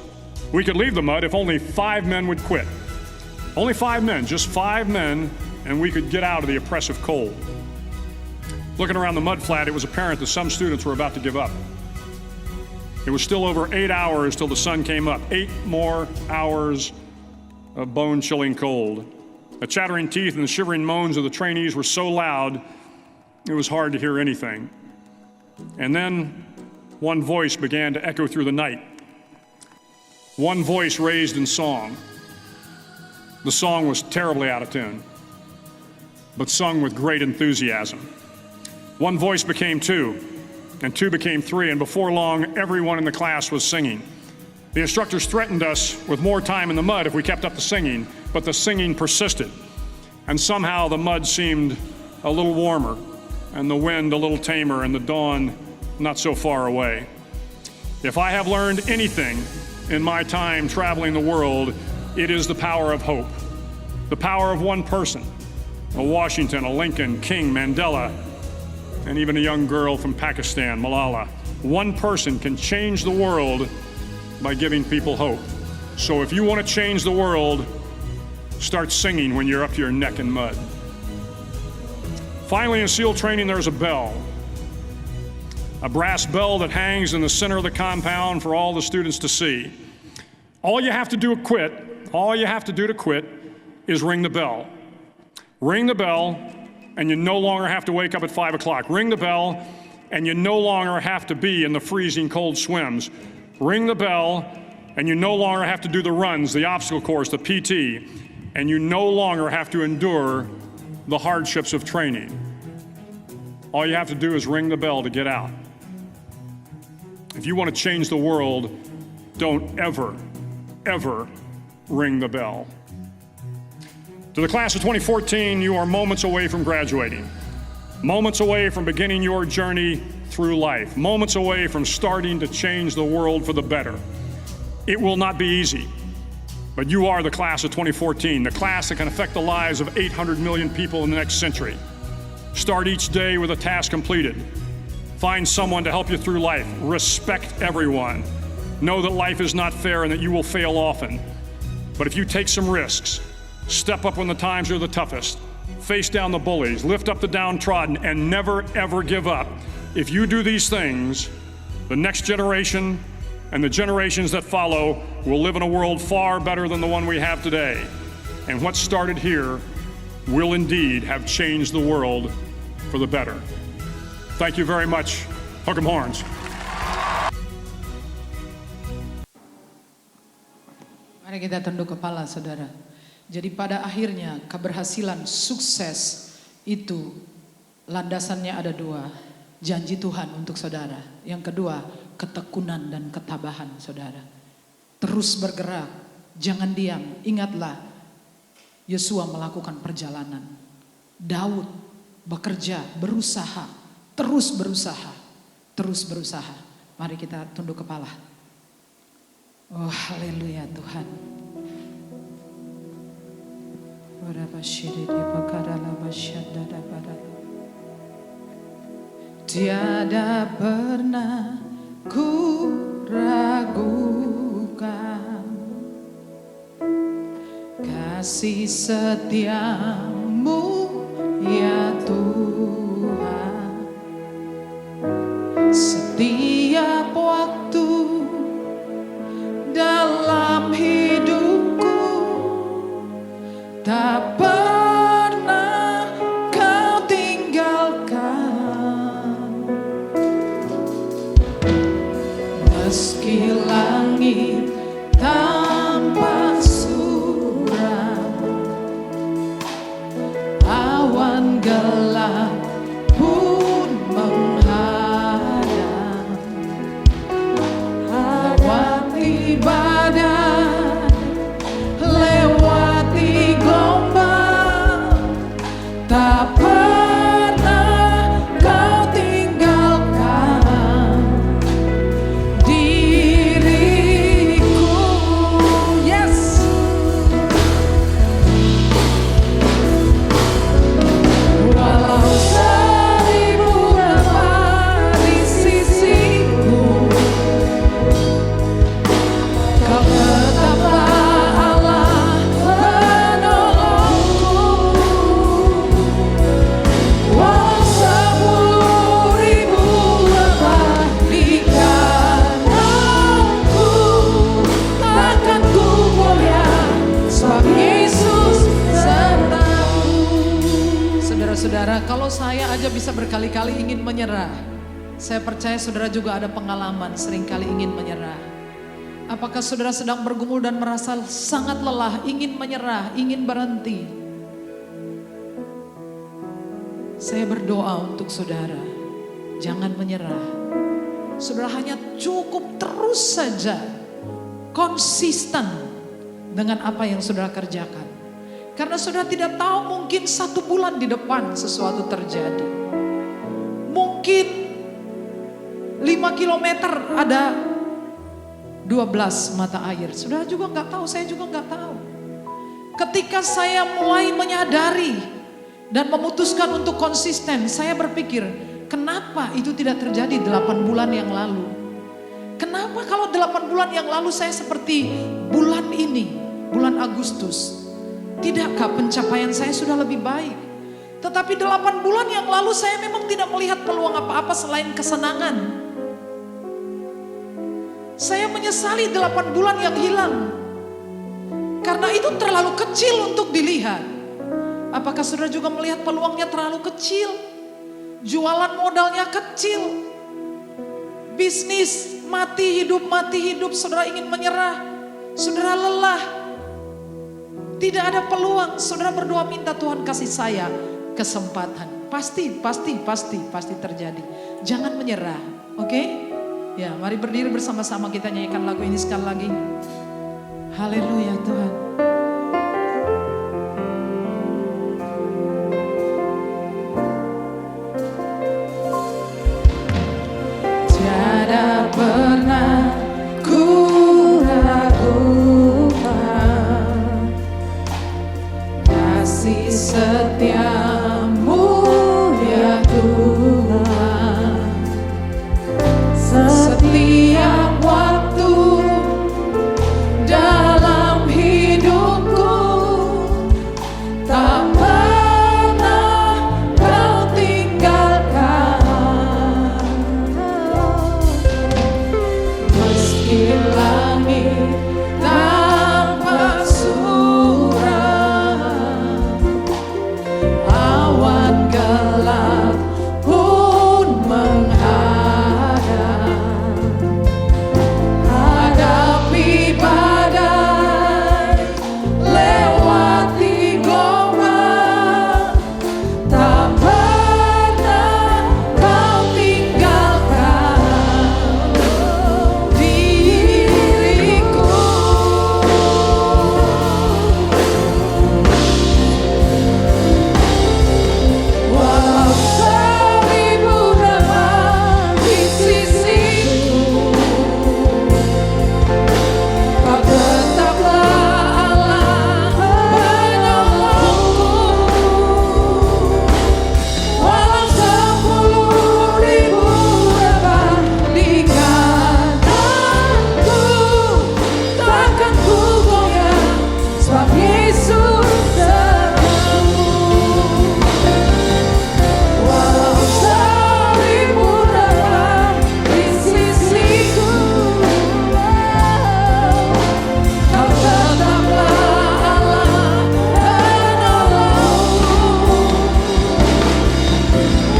we could leave the mud if only 5 men would quit. Only 5 men, just 5 men, and we could get out of the oppressive cold. Looking around the mud flat, it was apparent that some students were about to give up. It was still over 8 hours till the sun came up. 8 more hours of bone-chilling cold. The chattering teeth and the shivering moans of the trainees were so loud, it was hard to hear anything. And then one voice began to echo through the night. One voice raised in song. The song was terribly out of tune, but sung with great enthusiasm. One voice became 2, and 2 became 3, and before long, everyone in the class was singing. The instructors threatened us with more time in the mud if we kept up the singing, but the singing persisted. And somehow the mud seemed a little warmer, and the wind a little tamer, and the dawn not so far away. If I have learned anything in my time traveling the world, it is the power of hope. The power of one person, a Washington, a Lincoln, King, Mandela, and even a young girl from Pakistan, Malala. One person can change the world by giving people hope. So if you want to change the world, start singing when you're up to your neck in mud. Finally, in SEAL training, there's a bell. a brass bell that hangs in the center of the compound for all the students to see. All you have to do to quit is ring the bell. Ring the bell, and you no longer have to wake up at 5 o'clock. Ring the bell, and you no longer have to be in the freezing cold swims. Ring the bell, and you no longer have to do the runs, the obstacle course, the PT, and you no longer have to endure the hardships of training. All you have to do is ring the bell to get out. If you want to change the world, don't ever, ever ring the bell. To the class of 2014, you are moments away from graduating, moments away from beginning your journey through life, moments away from starting to change the world for the better. It will not be easy, but you are the class of 2014, the class that can affect the lives of 800 million people in the next century. Start each day with a task completed. Find someone to help you through life. Respect everyone. Know that life is not fair and that you will fail often. But if you take some risks, step up when the times are the toughest, face down the bullies, lift up the downtrodden, and never ever give up. If you do these things, the next generation and the generations that follow will live in a world far better than the one we have today. And what started here will indeed have changed the world for the better. Thank you very much. Hook 'em horns. Mari kita tunduk kepala, saudara. Jadi pada akhirnya keberhasilan, sukses itu landasannya ada dua. Janji Tuhan untuk saudara. Yang kedua, ketekunan dan ketabahan saudara. Terus bergerak, jangan diam. Ingatlah, Yosua melakukan perjalanan. Daud bekerja, berusaha. Terus berusaha, terus berusaha. Mari kita tunduk kepala. Oh, haleluya Tuhan. Tiada pernah ku ragukan kasih setiamu ya Tuhan. Setiap waktu dalam hidupku tak pernah kau tinggalkan. Meski langit tampak suram, awan gelap pun menghadang, lewati badai, lewati gelombang, tak pernah kau tinggalkan diriku. Yes. Walau seribu remah di sisiku, kau tetaplah Allah penolongku. Walau 10.000 lebah di kananku, akan ku goyah sebab Yesus sertaku. Saudara-saudara, kalau saya aja bisa berkali-kali ingin menyerah, saya percaya saudara juga ada pengalaman seringkali ingin menyerah. Apakah saudara sedang bergumul dan merasa sangat lelah, ingin menyerah, ingin berhenti? Saya berdoa untuk saudara, jangan menyerah. Saudara hanya cukup terus saja konsisten dengan apa yang saudara kerjakan. Karena saudara tidak tahu, mungkin 1 bulan di depan sesuatu terjadi. Mungkin 5 kilometer ada 12 mata air. Saudara juga nggak tahu, saya juga nggak tahu. Ketika saya mulai menyadari dan memutuskan untuk konsisten, saya berpikir, kenapa itu tidak terjadi 8 bulan yang lalu? Kenapa kalau 8 bulan yang lalu saya seperti bulan ini, bulan Agustus? Tidakkah pencapaian saya sudah lebih baik? Tetapi 8 bulan yang lalu saya memang tidak melihat peluang apa-apa selain kesenangan. Saya menyesali 8 bulan yang hilang. Karena itu terlalu kecil untuk dilihat. Apakah saudara juga melihat peluangnya terlalu kecil? Jualan modalnya kecil. Bisnis mati hidup, saudara ingin menyerah. Saudara lelah. Tidak ada peluang. Saudara berdoa minta Tuhan kasih saya kesempatan. Pasti terjadi. Jangan menyerah. Oke? Ya, mari berdiri bersama-sama kita nyanyikan lagu ini sekali lagi. Haleluya Tuhan. Tiada pernah ku ragukan kasih setiamu ya Tuhan. Setiap waktu dalam hidupku tak pernah kau tinggalkan. Meski langit tampak suram, awan gelap pun menghadap. Hadapi badai, lewati gelombang, tak pernah kau tinggalkan diriku. Walau seribu remah di sisiku, kau tetaplah Allah penolongku. Walau 10.000 rebah di kananku, takkan ku goyah, sebab Yesus sertaku. Walau 1000 rebah di sisiku, kau tetaplah Allah penolongku.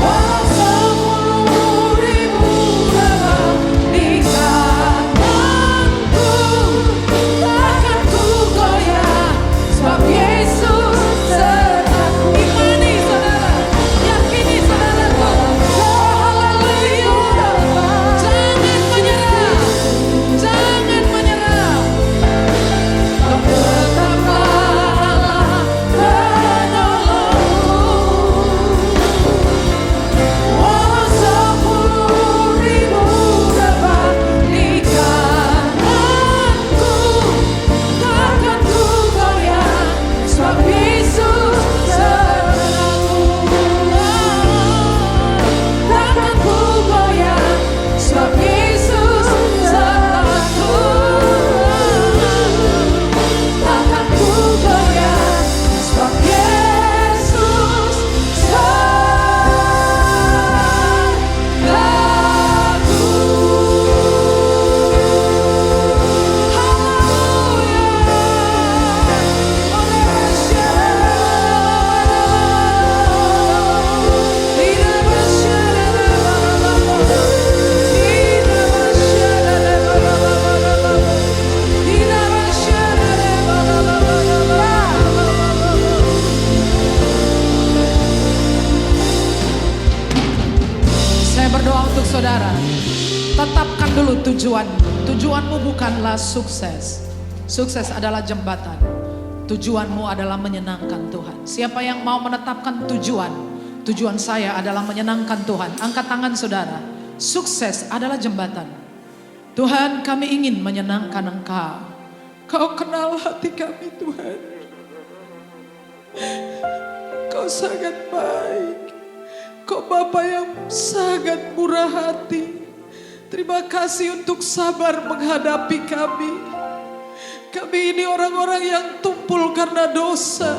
Walau 10.000 rebah di kananku, takkan ku goyah, sebab Yesus sertaku. Imani saudara, yakini saudaraku. Oh haleluya. Jangan menyerah, jangan menyerah. Kau tetaplah Allah penolongku. Walau 10.000 rebah di kananku, takkan ku goyah, sebab Yesus sertaku. Takkan ku goyah, sebab Yesus sertaku. Takkan ku goyah, sebab Yesus sertaku. Saya berdoa untuk saudara. Tetapkan dulu tujuanmu. Tujuanmu bukanlah sukses. Sukses adalah jembatan. Tujuanmu adalah menyenangkan Tuhan. Siapa yang mau menetapkan tujuan? Tujuan saya adalah menyenangkan Tuhan. Angkat tangan saudara. Sukses adalah jembatan. Tuhan, kami ingin menyenangkan Engkau. Kau kenal hati kami Tuhan. Kau sangat baik. Kau Bapa yang sangat murah hati. Terima kasih untuk sabar menghadapi kami. Kami ini orang-orang yang tumpul karena dosa.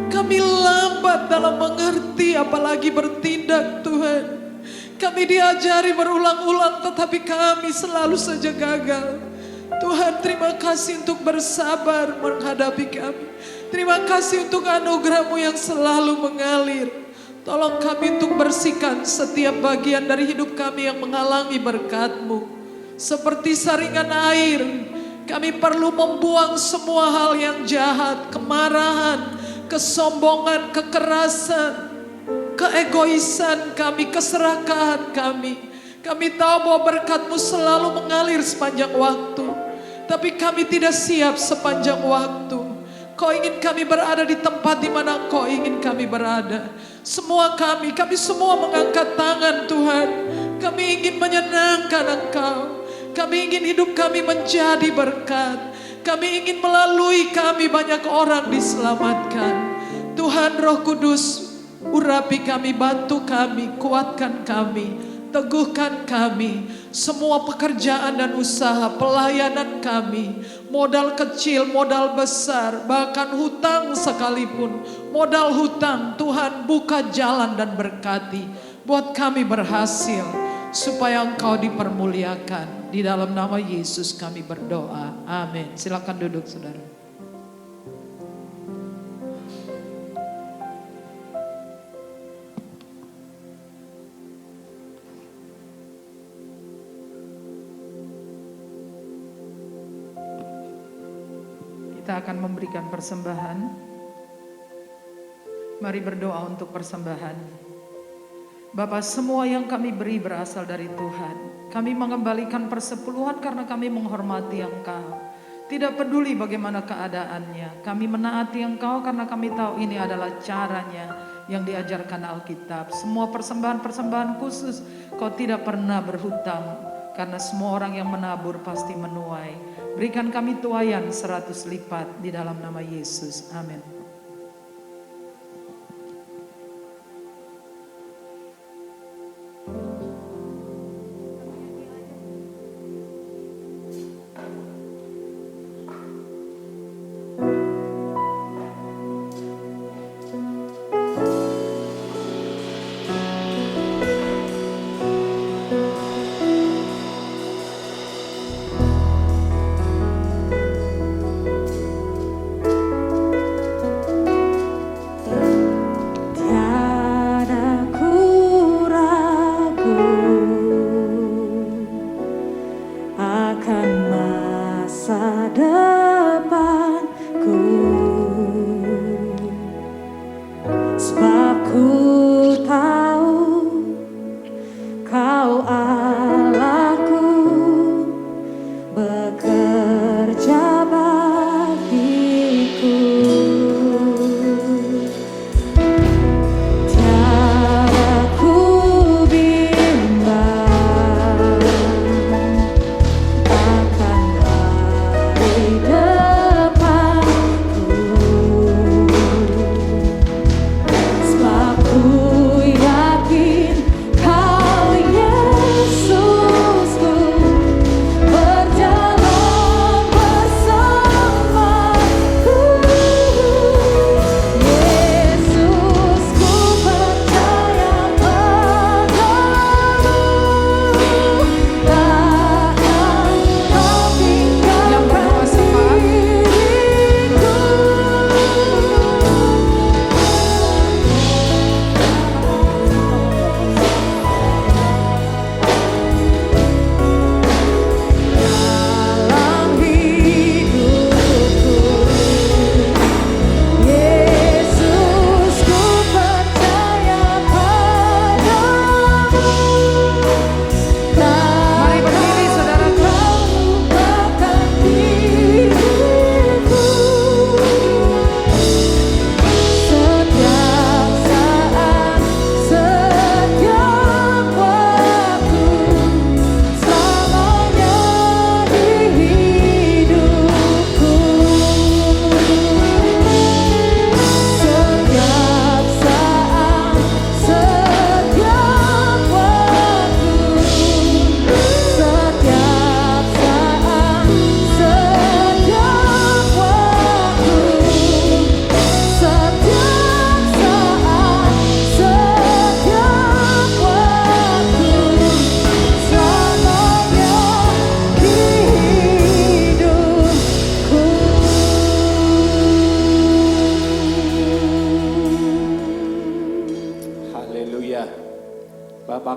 Kami lambat dalam mengerti apalagi bertindak Tuhan. Kami diajari berulang-ulang tetapi kami selalu saja gagal. Tuhan, terima kasih untuk bersabar menghadapi kami. Terima kasih untuk anugerah-Mu yang selalu mengalir. Tolong kami untuk bersihkan setiap bagian dari hidup kami yang menghalangi berkat-Mu. Seperti saringan air, kami perlu membuang semua hal yang jahat, kemarahan, kesombongan, kekerasan, keegoisan kami, keserakahan kami. Kami tahu bahwa berkat-Mu selalu mengalir sepanjang waktu. Tapi kami tidak siap sepanjang waktu. Kau ingin kami berada di tempat di mana Kau ingin kami berada. Semua kami semua mengangkat tangan Tuhan. Kami ingin menyenangkan Engkau. Kami ingin hidup kami menjadi berkat. Kami ingin melalui kami banyak orang diselamatkan. Tuhan Roh Kudus, urapi kami, bantu kami, kuatkan kami, teguhkan kami. Semua pekerjaan dan usaha, pelayanan kami, modal kecil, modal besar, bahkan hutang sekalipun, modal hutang, Tuhan buka jalan dan berkati. Buat kami berhasil, supaya Engkau dipermuliakan. Di dalam nama Yesus kami berdoa. Amin. Silakan duduk, saudara. Kita akan memberikan persembahan. Mari berdoa untuk persembahan. Bapa, semua yang kami beri berasal dari Tuhan. Kami mengembalikan persepuluhan karena kami menghormati Engkau. Tidak peduli bagaimana keadaannya. Kami menaati Engkau karena kami tahu ini adalah caranya yang diajarkan Alkitab. Semua persembahan-persembahan khusus, Kau tidak pernah berhutang. Karena semua orang yang menabur pasti menuai. Berikan kami tuaian 100 lipat di dalam nama Yesus. Amin.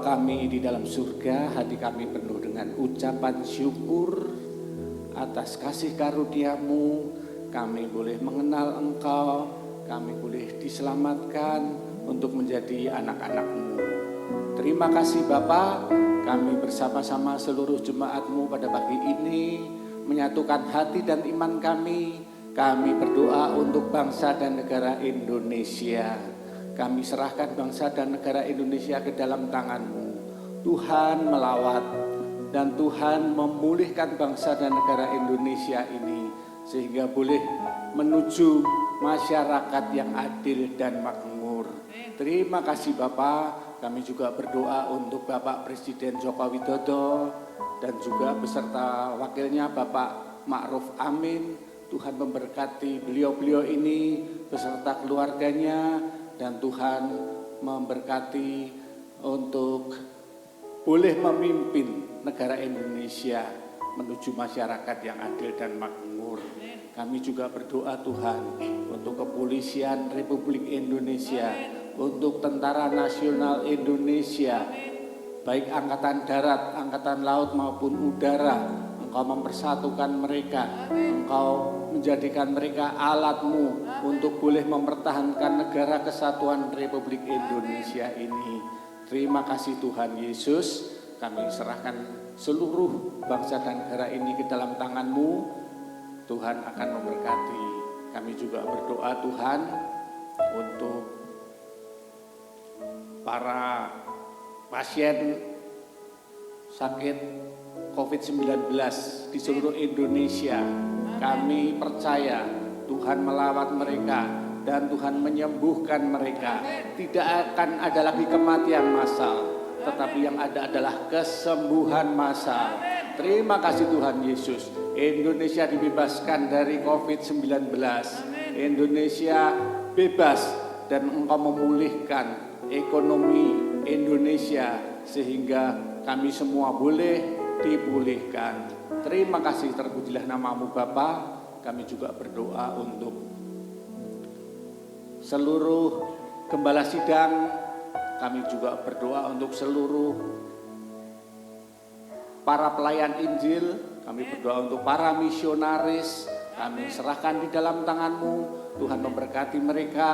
Bapa kami di dalam surga, hati kami penuh dengan ucapan syukur atas kasih karunia-Mu. Kami boleh mengenal Engkau, kami boleh diselamatkan untuk menjadi anak-anak-Mu. Terima kasih Bapa, kami bersama-sama seluruh jemaat-Mu pada pagi ini menyatukan hati dan iman kami. Kami berdoa untuk bangsa dan negara Indonesia. Kami serahkan bangsa dan negara Indonesia ke dalam tangan-Mu. Tuhan melawat dan Tuhan memulihkan bangsa dan negara Indonesia ini sehingga boleh menuju masyarakat yang adil dan makmur. Terima kasih Bapak. Kami juga berdoa untuk Bapak Presiden Joko Widodo dan juga beserta wakilnya Bapak Ma'ruf Amin. Tuhan memberkati beliau-beliau ini beserta keluarganya, dan Tuhan memberkati untuk boleh memimpin negara Indonesia menuju masyarakat yang adil dan makmur. Kami juga berdoa Tuhan untuk Kepolisian Republik Indonesia, untuk Tentara Nasional Indonesia, baik Angkatan Darat, Angkatan Laut maupun Udara. Engkau mempersatukan mereka, Engkau menjadikan mereka alat-Mu untuk boleh mempertahankan negara kesatuan Republik Indonesia ini. Terima kasih Tuhan Yesus, kami serahkan seluruh bangsa dan negara ini ke dalam tangan-Mu. Tuhan akan memberkati. Kami juga berdoa Tuhan untuk para pasien sakit COVID-19 di seluruh Indonesia. Kami percaya Tuhan melawat mereka dan Tuhan menyembuhkan mereka. Tidak akan ada lagi kematian massal, tetapi yang ada adalah kesembuhan massal. Terima kasih Tuhan Yesus. Indonesia dibebaskan dari COVID-19. Indonesia bebas dan Engkau memulihkan ekonomi Indonesia sehingga kami semua boleh dipulihkan. Terima kasih, terpujilah nama-Mu Bapa. Kami juga berdoa untuk seluruh gembala sidang. Kami juga berdoa untuk seluruh para pelayan Injil. Kami berdoa untuk para misionaris. Kami serahkan di dalam tangan-Mu. Tuhan memberkati mereka.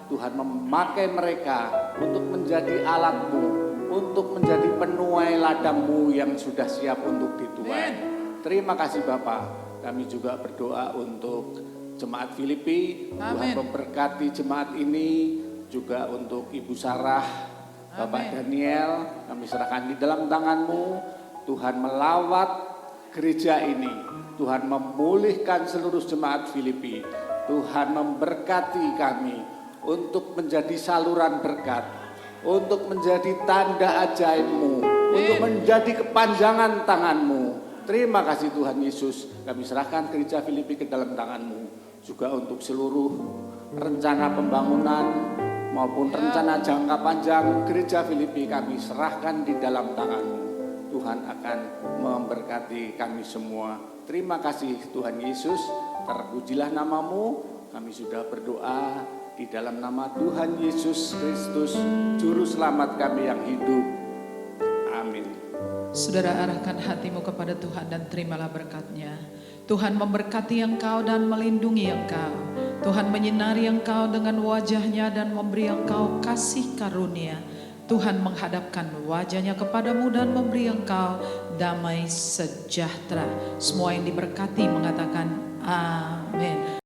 Tuhan memakai mereka untuk menjadi alat-Mu, untuk menjadi penuai ladang-Mu yang sudah siap untuk dituai. Terima kasih Bapak. Kami juga berdoa untuk jemaat Filipi. Tuhan memberkati jemaat ini, juga untuk Ibu Sarah, Bapak Daniel. Kami serahkan di dalam tangan-Mu. Tuhan melawat gereja ini. Tuhan memulihkan seluruh jemaat Filipi. Tuhan memberkati kami untuk menjadi saluran berkat, untuk menjadi tanda ajaib-Mu, untuk menjadi kepanjangan tangan-Mu. Terima kasih Tuhan Yesus. Kami serahkan gereja Filipi ke dalam tangan-Mu. Juga untuk seluruh rencana pembangunan maupun rencana jangka panjang gereja Filipi kami serahkan di dalam tangan-Mu. Tuhan akan memberkati kami semua. Terima kasih Tuhan Yesus. Terpujilah nama-Mu. Kami sudah berdoa di dalam nama Tuhan Yesus Kristus, Juru Selamat kami yang hidup. Amin. Saudara, arahkan hatimu kepada Tuhan dan terimalah berkat-Nya. Tuhan memberkati engkau dan melindungi engkau. Tuhan menyinari engkau dengan wajah-Nya dan memberi engkau kasih karunia. Tuhan menghadapkan wajah-Nya kepadamu dan memberi engkau damai sejahtera. Semua yang diberkati mengatakan amin.